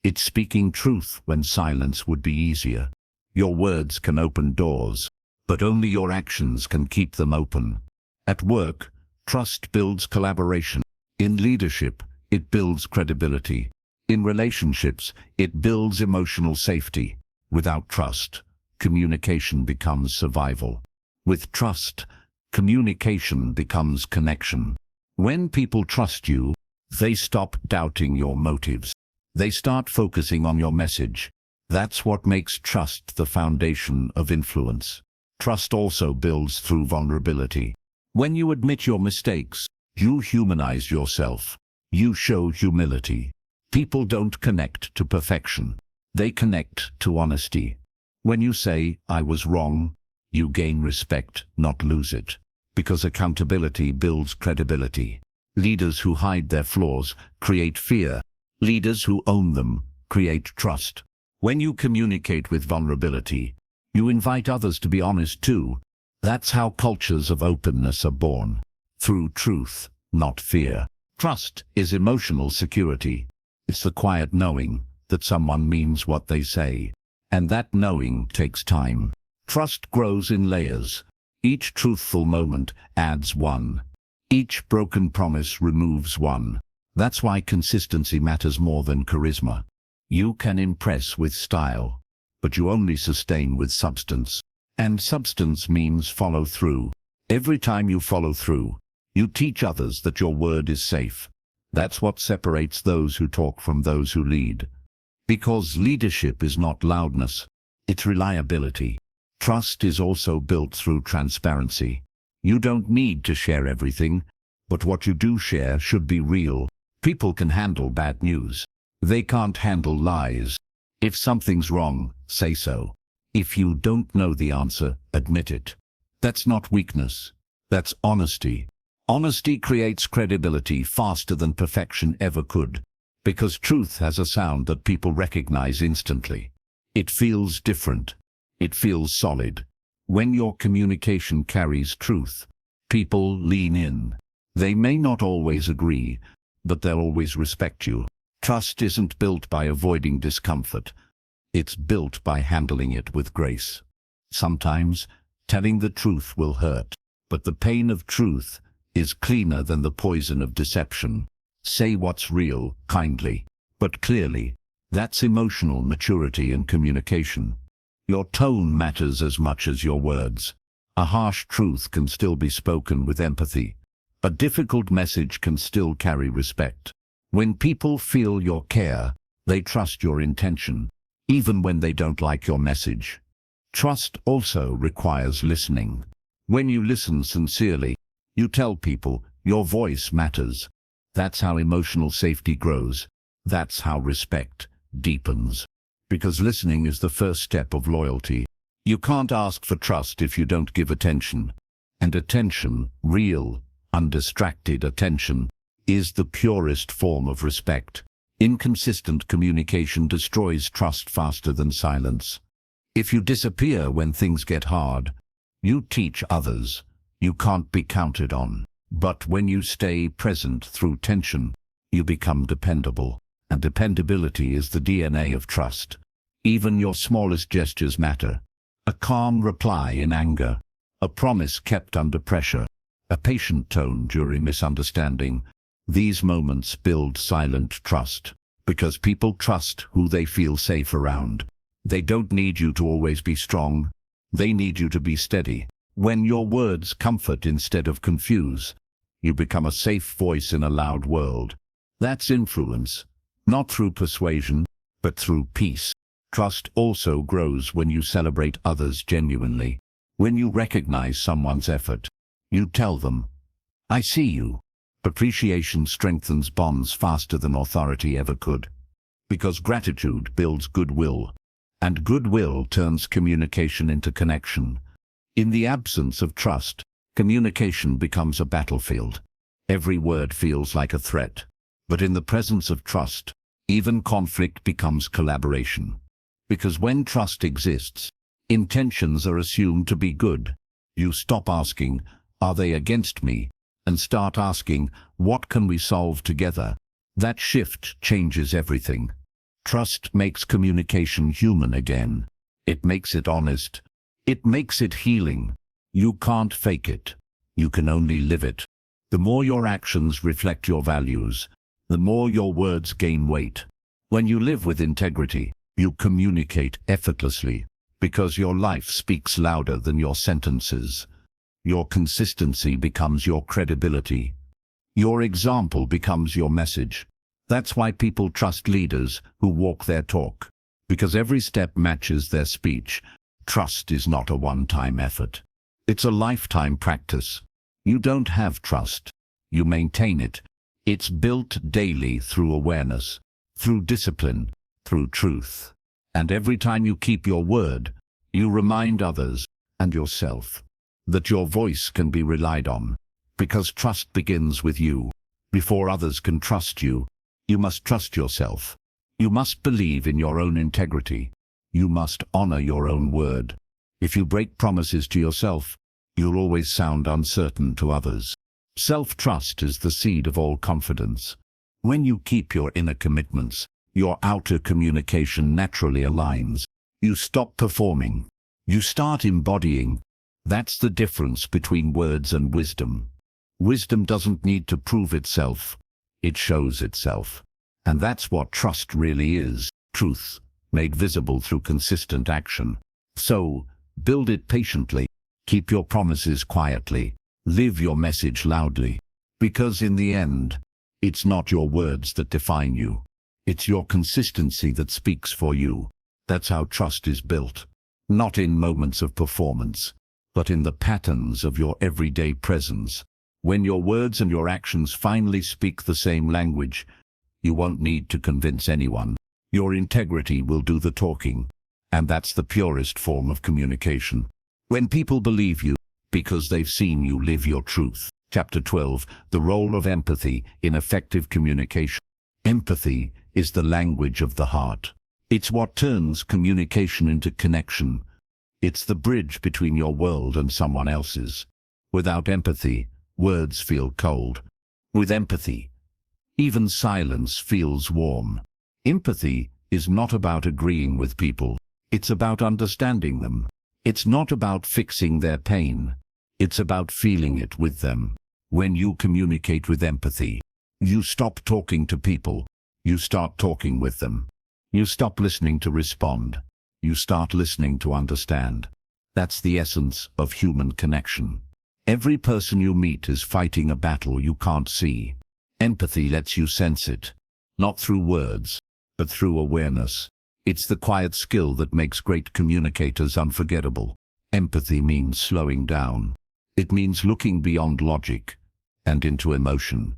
It's speaking truth when silence would be easier. Your words can open doors, but only your actions can keep them open. At work, trust builds collaboration. In leadership, it builds credibility. In relationships, it builds emotional safety. Without trust, communication becomes survival. With trust, communication becomes connection. When people trust you, they stop doubting your motives. They start focusing on your message. That's what makes trust the foundation of influence. Trust also builds through vulnerability. When you admit your mistakes, you humanize yourself. You show humility. People don't connect to perfection. They connect to honesty. When you say, "I was wrong," you gain respect, not lose it. Because accountability builds credibility. Leaders who hide their flaws create fear. Leaders who own them create trust. When you communicate with vulnerability, you invite others to be honest too. That's how cultures of openness are born. Through truth, not fear. Trust is emotional security. It's the quiet knowing that someone means what they say. And that knowing takes time. Trust grows in layers. Each truthful moment adds one. Each broken promise removes one. That's why consistency matters more than charisma. You can impress with style, but you only sustain with substance. And substance means follow through. Every time you follow through, you teach others that your word is safe. That's what separates those who talk from those who lead. Because leadership is not loudness, it's reliability. Trust is also built through transparency. You don't need to share everything, but what you do share should be real. People can handle bad news. They can't handle lies. If something's wrong, say so. If you don't know the answer, admit it. That's not weakness. That's honesty. Honesty creates credibility faster than perfection ever could, because truth has a sound that people recognize instantly. It feels different. It feels solid. When your communication carries truth, people lean in. They may not always agree, but they'll always respect you. Trust isn't built by avoiding discomfort. It's built by handling it with grace. Sometimes, telling the truth will hurt, but the pain of truth is cleaner than the poison of deception. Say what's real, kindly, but clearly. That's emotional maturity and communication. Your tone matters as much as your words. A harsh truth can still be spoken with empathy. A difficult message can still carry respect. When people feel your care, they trust your intention, even when they don't like your message. Trust also requires listening. When you listen sincerely, you tell people your voice matters. That's how emotional safety grows. That's how respect deepens. Because listening is the first step of loyalty. You can't ask for trust if you don't give attention. And attention, real, undistracted attention, is the purest form of respect. Inconsistent communication destroys trust faster than silence. If you disappear when things get hard, you teach others you can't be counted on. But when you stay present through tension, you become dependable. And dependability is the DNA of trust. Even your smallest gestures matter. A calm reply in anger, a promise kept under pressure, a patient tone during misunderstanding. These moments build silent trust, because people trust who they feel safe around. They don't need you to always be strong. They need you to be steady. When your words comfort instead of confuse, you become a safe voice in a loud world. That's influence, not through persuasion, but through peace. Trust also grows when you celebrate others genuinely. When you recognize someone's effort, you tell them, "I see you." Appreciation strengthens bonds faster than authority ever could. Because gratitude builds goodwill, and goodwill turns communication into connection. In the absence of trust, communication becomes a battlefield. Every word feels like a threat. But in the presence of trust, even conflict becomes collaboration. Because when trust exists, intentions are assumed to be good. You stop asking, "Are they against me?" and start asking, "What can we solve together?" That shift changes everything. Trust makes communication human again. It makes it honest. It makes it healing. You can't fake it. You can only live it. The more your actions reflect your values, the more your words gain weight. When you live with integrity, you communicate effortlessly, because your life speaks louder than your sentences. Your consistency becomes your credibility. Your example becomes your message. That's why people trust leaders who walk their talk, because every step matches their speech. Trust is not a one-time effort. It's a lifetime practice. You don't have trust. You maintain it. It's built daily through awareness, through discipline, through truth. And every time you keep your word, you remind others and yourself that your voice can be relied on. Because trust begins with you. Before others can trust you, you must trust yourself. You must believe in your own integrity. You must honor your own word. If you break promises to yourself, you'll always sound uncertain to others. Self-trust is the seed of all confidence. When you keep your inner commitments, your outer communication naturally aligns. You stop performing. You start embodying. That's the difference between words and wisdom. Wisdom doesn't need to prove itself. It shows itself. And that's what trust really is. Truth, made visible through consistent action. So, build it patiently. Keep your promises quietly. Live your message loudly. Because in the end, it's not your words that define you. It's your consistency that speaks for you. That's how trust is built. Not in moments of performance, but in the patterns of your everyday presence. When your words and your actions finally speak the same language, you won't need to convince anyone. Your integrity will do the talking. And that's the purest form of communication. When people believe you, because they've seen you live your truth. Chapter 12, the role of empathy in effective communication. Empathy is the language of the heart. It's what turns communication into connection. It's the bridge between your world and someone else's. Without empathy, words feel cold. With empathy, Even silence feels warm. Empathy is not about agreeing with people. It's about understanding them. It's not about fixing their pain. It's about feeling it with them. When you communicate with empathy, you stop talking to people. You start talking with them. You stop listening to respond. You start listening to understand. That's the essence of human connection. Every person you meet is fighting a battle you can't see. Empathy lets you sense it, not through words, but through awareness. It's the quiet skill that makes great communicators unforgettable. Empathy means slowing down. It means looking beyond logic and into emotion.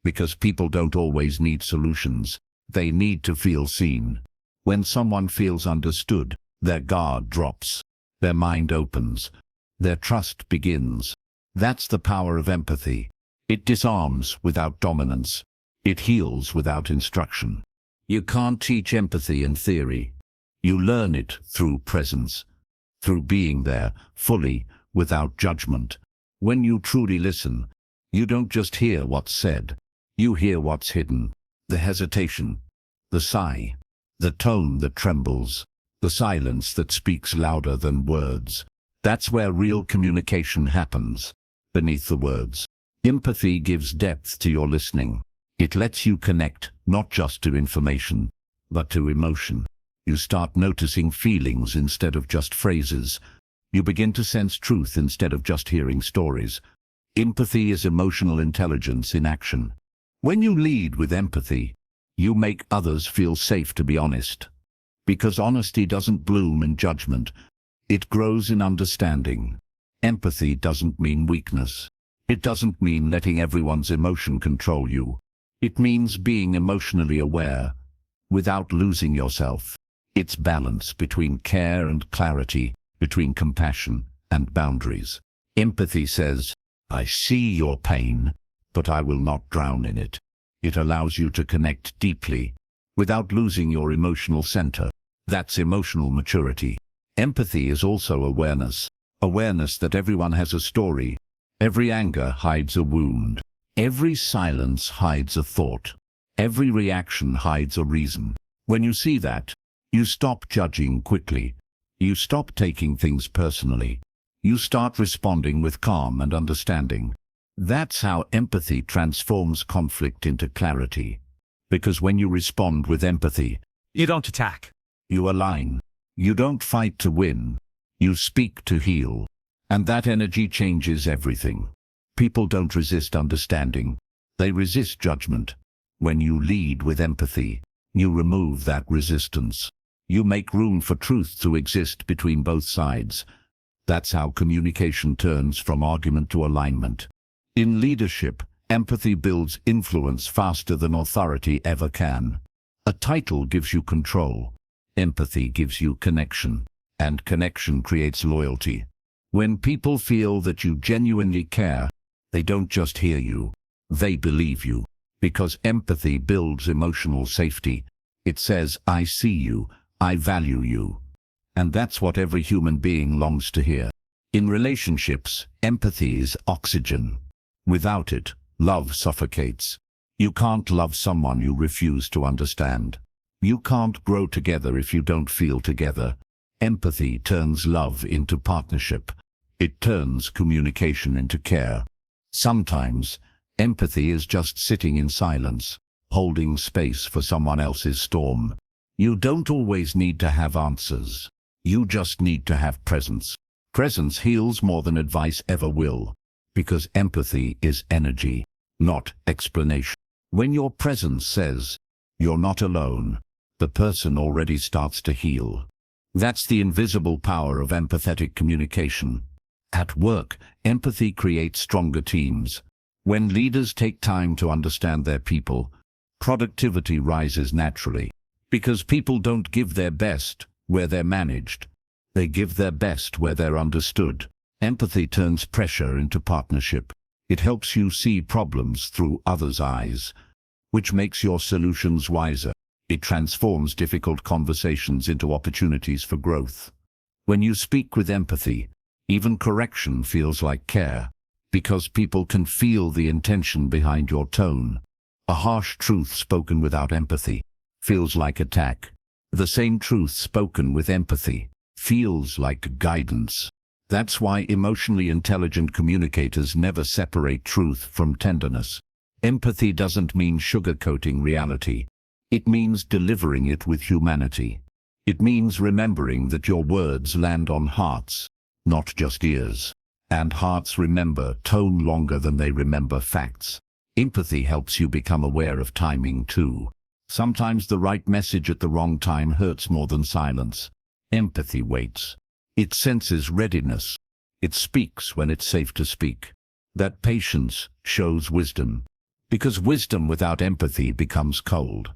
Because people don't always need solutions. They need to feel seen. When someone feels understood, their guard drops. Their mind opens. Their trust begins. That's the power of empathy. It disarms without dominance. It heals without instruction. You can't teach empathy in theory. You learn it through presence, through being there, fully, without judgment. When you truly listen, you don't just hear what's said. You hear what's hidden. The hesitation, the sigh, the tone that trembles, the silence that speaks louder than words. That's where real communication happens, beneath the words. Empathy gives depth to your listening. It lets you connect not just to information, but to emotion. You start noticing feelings instead of just phrases. You begin to sense truth instead of just hearing stories. Empathy is emotional intelligence in action. When you lead with empathy, you make others feel safe to be honest. Because honesty doesn't bloom in judgment, it grows in understanding. Empathy doesn't mean weakness. It doesn't mean letting everyone's emotion control you. It means being emotionally aware, without losing yourself. It's balance between care and clarity, between compassion and boundaries. Empathy says, I see your pain, but I will not drown in it. It allows you to connect deeply, without losing your emotional center. That's emotional maturity. Empathy is also awareness. Awareness that everyone has a story. Every anger hides a wound. Every silence hides a thought. Every reaction hides a reason. When you see that, you stop judging quickly. You stop taking things personally. You start responding with calm and understanding. That's how empathy transforms conflict into clarity. Because when you respond with empathy, You don't attack. you align. You don't fight to win. You speak to heal. And that energy changes everything. People don't resist understanding. They resist judgment. When you lead with empathy, you remove that resistance. You make room for truth to exist between both sides. That's how communication turns from argument to alignment. In leadership, empathy builds influence faster than authority ever can. A title gives you control. Empathy gives you connection. And connection creates loyalty. When people feel that you genuinely care, they don't just hear you, they believe you. Because empathy builds emotional safety. It says, I see you, I value you. And that's what every human being longs to hear. In relationships, empathy is oxygen. Without it, love suffocates. You can't love someone you refuse to understand. You can't grow together if you don't feel together. Empathy turns love into partnership. It turns communication into care. Sometimes, empathy is just sitting in silence, holding space for someone else's storm. You don't always need to have answers. You just need to have presence. Presence heals more than advice ever will, because empathy is energy, not explanation. When your presence says, you're not alone, the person already starts to heal. That's the invisible power of empathetic communication. At work, empathy creates stronger teams. When leaders take time to understand their people, productivity rises naturally. Because people don't give their best where they're managed. They give their best where they're understood. Empathy turns pressure into partnership. It helps you see problems through others' eyes, which makes your solutions wiser. It transforms difficult conversations into opportunities for growth. When you speak with empathy, even correction feels like care, because people can feel the intention behind your tone. A harsh truth spoken without empathy feels like attack. The same truth spoken with empathy feels like guidance. That's why emotionally intelligent communicators never separate truth from tenderness. Empathy doesn't mean sugarcoating reality. It means delivering it with humanity. It means remembering that your words land on hearts, not just ears. And hearts remember tone longer than they remember facts. Empathy helps you become aware of timing too. Sometimes the right message at the wrong time hurts more than silence. Empathy waits. It senses readiness. It speaks when it's safe to speak. That patience shows wisdom. Because wisdom without empathy becomes cold.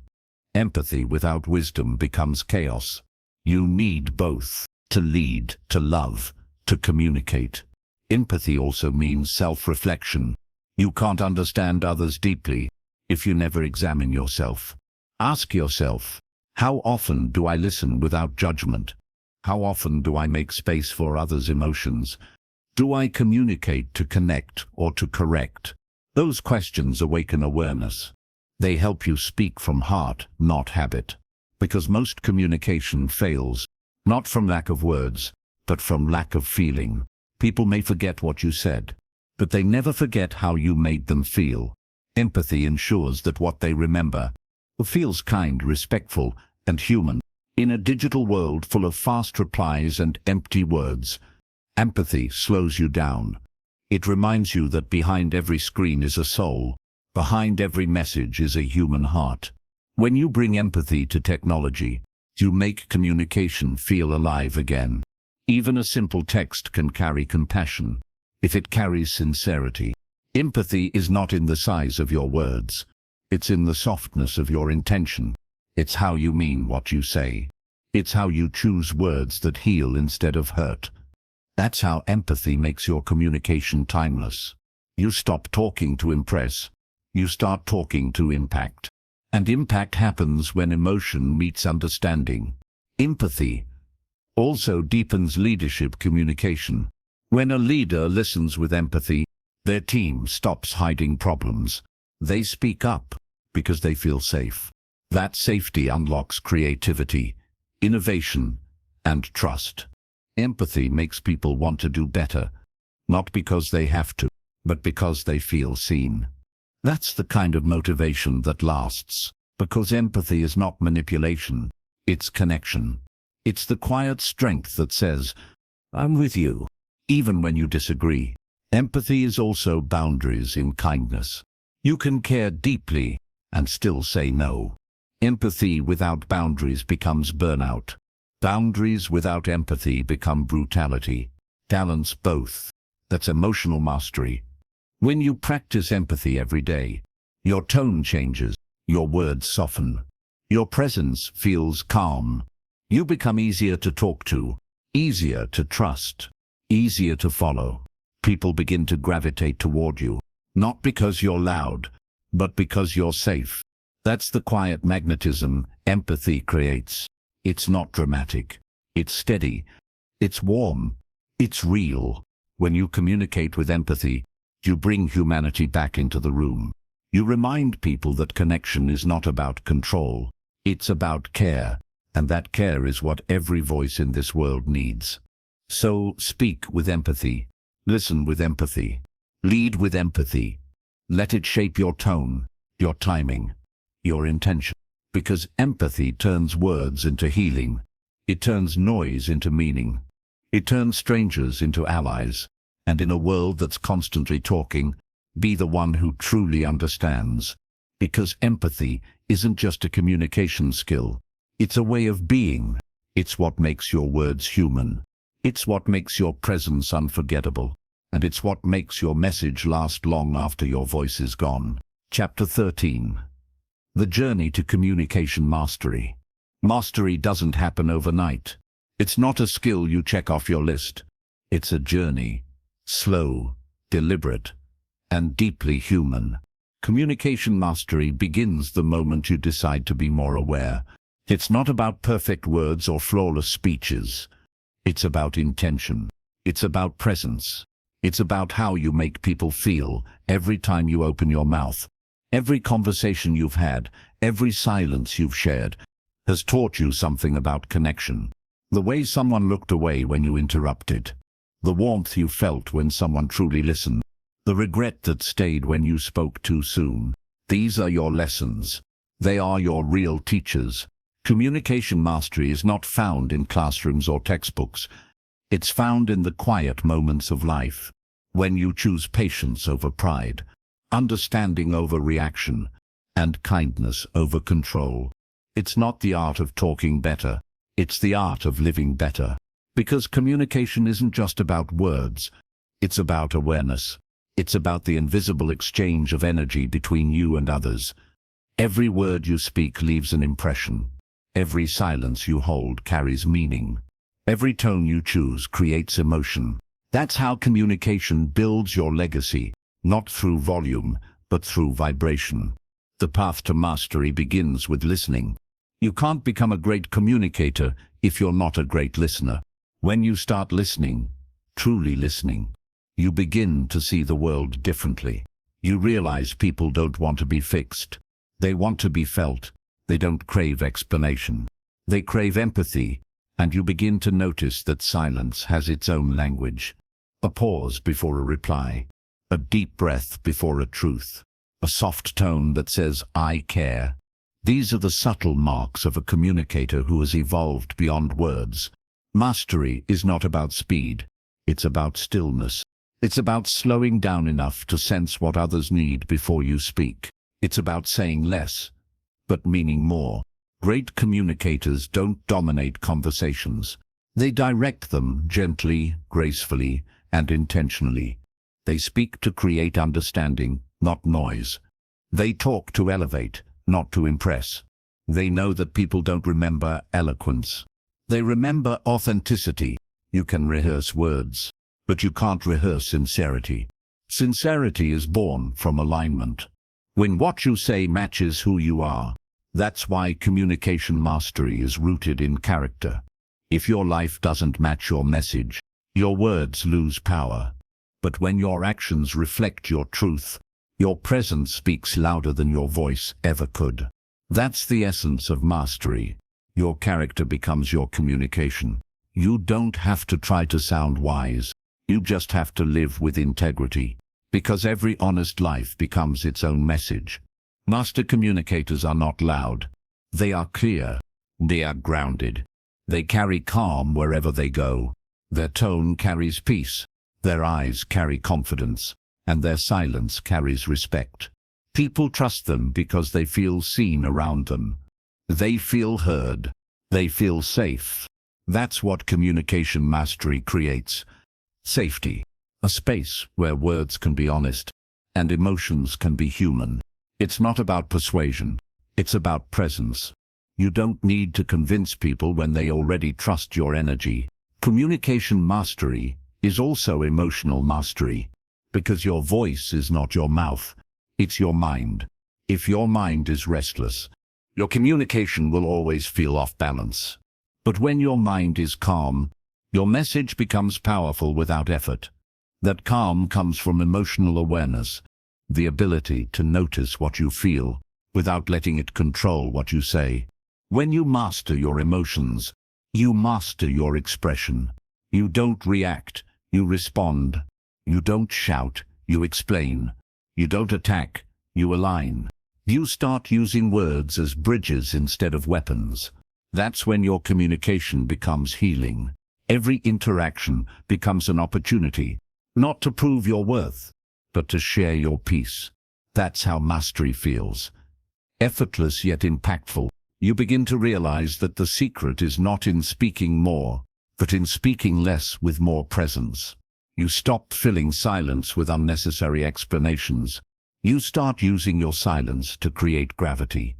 Empathy without wisdom becomes chaos. You need both to lead, to love, to communicate. Empathy also means self-reflection. You can't understand others deeply if you never examine yourself. Ask yourself, how often do I listen without judgment? How often do I make space for others' emotions? Do I communicate to connect or to correct? Those questions awaken awareness. They help you speak from heart, not habit. Because most communication fails, not from lack of words, but from lack of feeling. People may forget what you said, but they never forget how you made them feel. Empathy ensures that what they remember feels kind, respectful, and human. In a digital world full of fast replies and empty words, empathy slows you down. It reminds you that behind every screen is a soul. Behind every message is a human heart. When you bring empathy to technology, you make communication feel alive again. Even a simple text can carry compassion, if it carries sincerity. Empathy is not in the size of your words. It's in the softness of your intention. It's how you mean what you say. It's how you choose words that heal instead of hurt. That's how empathy makes your communication timeless. You stop talking to impress. You start talking to impact. And impact happens when emotion meets understanding. Empathy also deepens leadership communication. When a leader listens with empathy, their team stops hiding problems. They speak up because they feel safe. That safety unlocks creativity, innovation, and trust. Empathy makes people want to do better, not because they have to, but because they feel seen. That's the kind of motivation that lasts, because empathy is not manipulation, it's connection. It's the quiet strength that says, I'm with you, even when you disagree. Empathy is also boundaries in kindness. You can care deeply and still say no. Empathy without boundaries becomes burnout. Boundaries without empathy become brutality. Balance both. That's emotional mastery. When you practice empathy every day, your tone changes, your words soften, your presence feels calm. You become easier to talk to, easier to trust, easier to follow. People begin to gravitate toward you, not because you're loud, but because you're safe. That's the quiet magnetism empathy creates. It's not dramatic. It's steady. It's warm. It's real. When you communicate with empathy, you bring humanity back into the room. You remind people that connection is not about control. It's about care. And that care is what every voice in this world needs. So speak with empathy. Listen with empathy. Lead with empathy. Let it shape your tone, your timing, your intention. Because empathy turns words into healing. It turns noise into meaning. It turns strangers into allies. And in a world that's constantly talking, be the one who truly understands. Because empathy isn't just a communication skill. It's a way of being. It's what makes your words human. It's what makes your presence unforgettable. And it's what makes your message last long after your voice is gone. Chapter 13. The Journey to Communication Mastery. Mastery doesn't happen overnight. It's not a skill you check off your list. It's a journey. Slow, deliberate, and deeply human. Communication mastery begins the moment you decide to be more aware. It's not about perfect words or flawless speeches. It's about intention. It's about presence. It's about how you make people feel every time you open your mouth. Every conversation you've had, every silence you've shared, has taught you something about connection. The way someone looked away when you interrupted, the warmth you felt when someone truly listened, the regret that stayed when you spoke too soon. These are your lessons. They are your real teachers. Communication mastery is not found in classrooms or textbooks. It's found in the quiet moments of life, when you choose patience over pride, understanding over reaction, and kindness over control. It's not the art of talking better, it's the art of living better. Because communication isn't just about words, it's about awareness. It's about the invisible exchange of energy between you and others. Every word you speak leaves an impression. Every silence you hold carries meaning. Every tone you choose creates emotion. That's how communication builds your legacy, not through volume, but through vibration. The path to mastery begins with listening. You can't become a great communicator if you're not a great listener. When you start listening, truly listening, you begin to see the world differently. You realize people don't want to be fixed. They want to be felt. They don't crave explanation. They crave empathy, and you begin to notice that silence has its own language. A pause before a reply, a deep breath before a truth, a soft tone that says, "I care." These are the subtle marks of a communicator who has evolved beyond words. Mastery is not about speed. It's about stillness. It's about slowing down enough to sense what others need before you speak. It's about saying less, but meaning more. Great communicators don't dominate conversations. They direct them gently, gracefully, and intentionally. They speak to create understanding, not noise. They talk to elevate, not to impress. They know that people don't remember eloquence. They remember authenticity. You can rehearse words, but you can't rehearse sincerity. Sincerity is born from alignment. When what you say matches who you are, that's why communication mastery is rooted in character. If your life doesn't match your message, your words lose power. But when your actions reflect your truth, your presence speaks louder than your voice ever could. That's the essence of mastery. Your character becomes your communication. You don't have to try to sound wise. You just have to live with integrity. Because every honest life becomes its own message. Master communicators are not loud. They are clear. They are grounded. They carry calm wherever they go. Their tone carries peace. Their eyes carry confidence. And their silence carries respect. People trust them because they feel seen around them. They feel heard. They feel safe. That's what communication mastery creates. Safety. A space where words can be honest and emotions can be human. It's not about persuasion. It's about presence. You don't need to convince people when they already trust your energy. Communication mastery is also emotional mastery, because your voice is not your mouth, it's your mind. If your mind is restless, your communication will always feel off balance. But when your mind is calm, your message becomes powerful without effort. That calm comes from emotional awareness, the ability to notice what you feel without letting it control what you say. When you master your emotions, you master your expression. You don't react, you respond. You don't shout, you explain. You don't attack, you align. You start using words as bridges instead of weapons. That's when your communication becomes healing. Every interaction becomes an opportunity, not to prove your worth, but to share your peace. That's how mastery feels. Effortless yet impactful. You begin to realize that the secret is not in speaking more, but in speaking less with more presence. You stop filling silence with unnecessary explanations. You start using your silence to create gravity.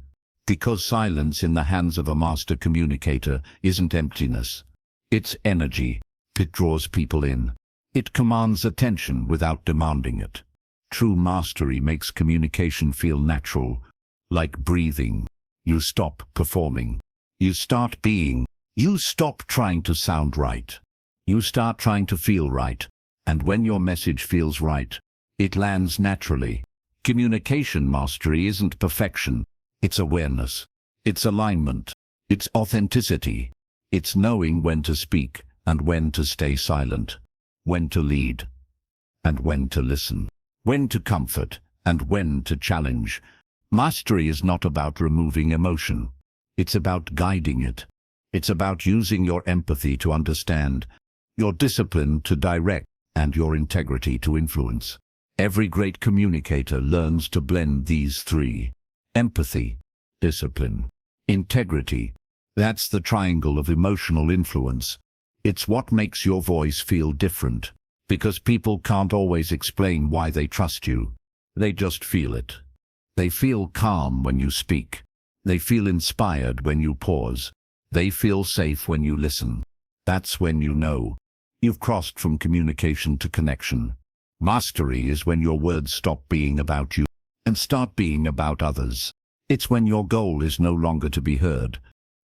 Because silence in the hands of a master communicator isn't emptiness. It's energy. It draws people in. It commands attention without demanding it. True mastery makes communication feel natural, like breathing. You stop performing. You start being. You stop trying to sound right. You start trying to feel right. And when your message feels right, it lands naturally. Communication mastery isn't perfection. It's awareness. It's alignment. It's authenticity. It's knowing when to speak and when to stay silent, when to lead and when to listen, when to comfort and when to challenge. Mastery is not about removing emotion. It's about guiding it. It's about using your empathy to understand, your discipline to direct, and your integrity to influence. Every great communicator learns to blend these three: empathy, discipline, integrity. That's the triangle of emotional influence. It's what makes your voice feel different, because people can't always explain why they trust you. They just feel it. They feel calm when you speak. They feel inspired when you pause. They feel safe when you listen. That's when you know you've crossed from communication to connection. Mastery is when your words stop being about you and start being about others. It's when your goal is no longer to be heard.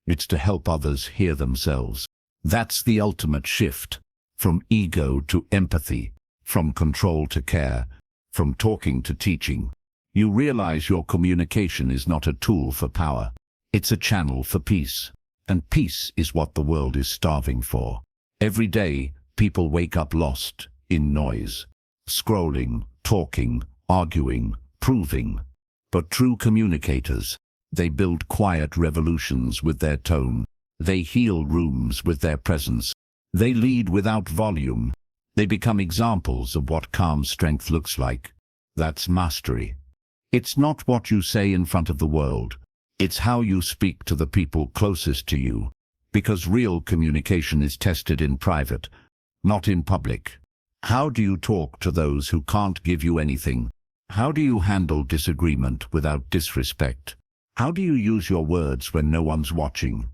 It's to help others hear themselves. That's the ultimate shift, from ego to empathy, from control to care, from talking to teaching. You realize your communication is not a tool for power. It's a channel for peace. And peace is what the world is starving for. Every day, people wake up lost in noise, scrolling, talking, arguing, proving. But true communicators, they build quiet revolutions with their tone. They heal rooms with their presence. They lead without volume. They become examples of what calm strength looks like. That's mastery. It's not what you say in front of the world. It's how you speak to the people closest to you. Because real communication is tested in private, not in public. How do you talk to those who can't give you anything? How do you handle disagreement without disrespect? How do you use your words when no one's watching?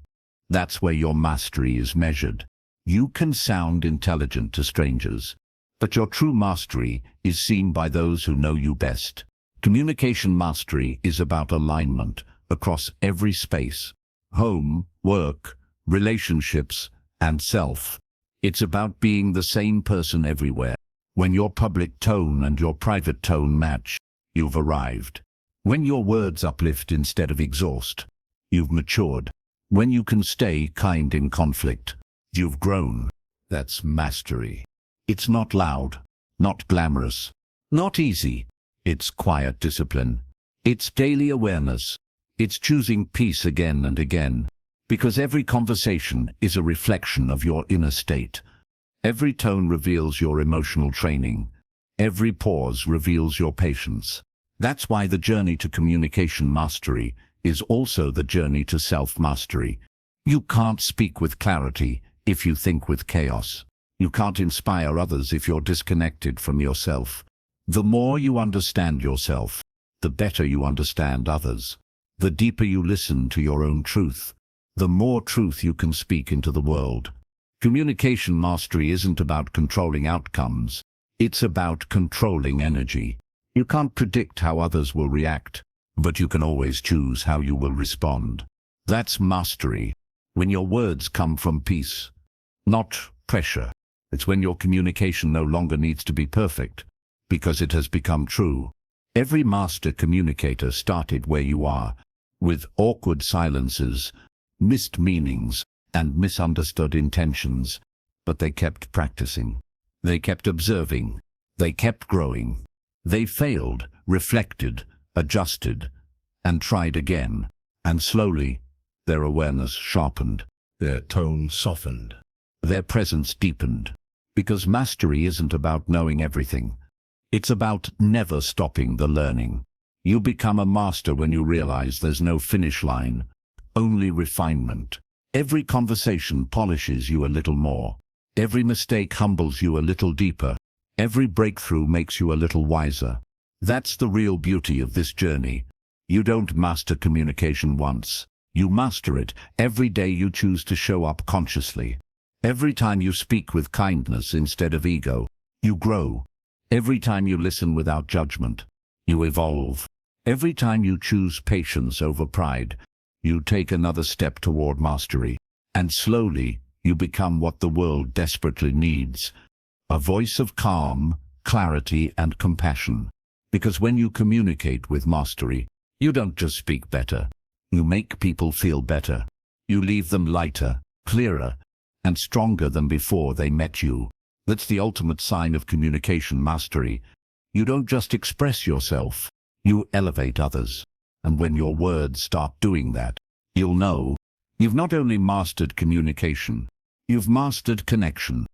That's where your mastery is measured. You can sound intelligent to strangers, but your true mastery is seen by those who know you best. Communication mastery is about alignment across every space: home, work, relationships, and self. It's about being the same person everywhere. When your public tone and your private tone match, you've arrived. When your words uplift instead of exhaust, you've matured. When you can stay kind in conflict, you've grown. That's mastery. It's not loud, not glamorous, not easy. It's quiet discipline. It's daily awareness. It's choosing peace again and again. Because every conversation is a reflection of your inner state. Every tone reveals your emotional training. Every pause reveals your patience. That's why the journey to communication mastery is also the journey to self-mastery. You can't speak with clarity if you think with chaos. You can't inspire others if you're disconnected from yourself. The more you understand yourself, the better you understand others. The deeper you listen to your own truth, the more truth you can speak into the world. Communication mastery isn't about controlling outcomes. It's about controlling energy. You can't predict how others will react, but you can always choose how you will respond. That's mastery. When your words come from peace, not pressure. It's when your communication no longer needs to be perfect, because it has become true. Every master communicator started where you are, with awkward silences, missed meanings, and misunderstood intentions. But they kept practicing. They kept observing. They kept growing. They failed, reflected, adjusted, and tried again. And slowly, their awareness sharpened. Their tone softened. Their presence deepened. Because mastery isn't about knowing everything. It's about never stopping the learning. You become a master when you realize there's no finish line, only refinement. Every conversation polishes you a little more. Every mistake humbles you a little deeper. Every breakthrough makes you a little wiser. That's the real beauty of this journey. You don't master communication once. You master it every day you choose to show up consciously. Every time you speak with kindness instead of ego, you grow. Every time you listen without judgment, you evolve. Every time you choose patience over pride, you take another step toward mastery. And slowly, you become what the world desperately needs: a voice of calm, clarity, and compassion. Because when you communicate with mastery, you don't just speak better. You make people feel better. You leave them lighter, clearer, and stronger than before they met you. That's the ultimate sign of communication mastery. You don't just express yourself, you elevate others. And when your words start doing that, you'll know you've not only mastered communication, you've mastered connection.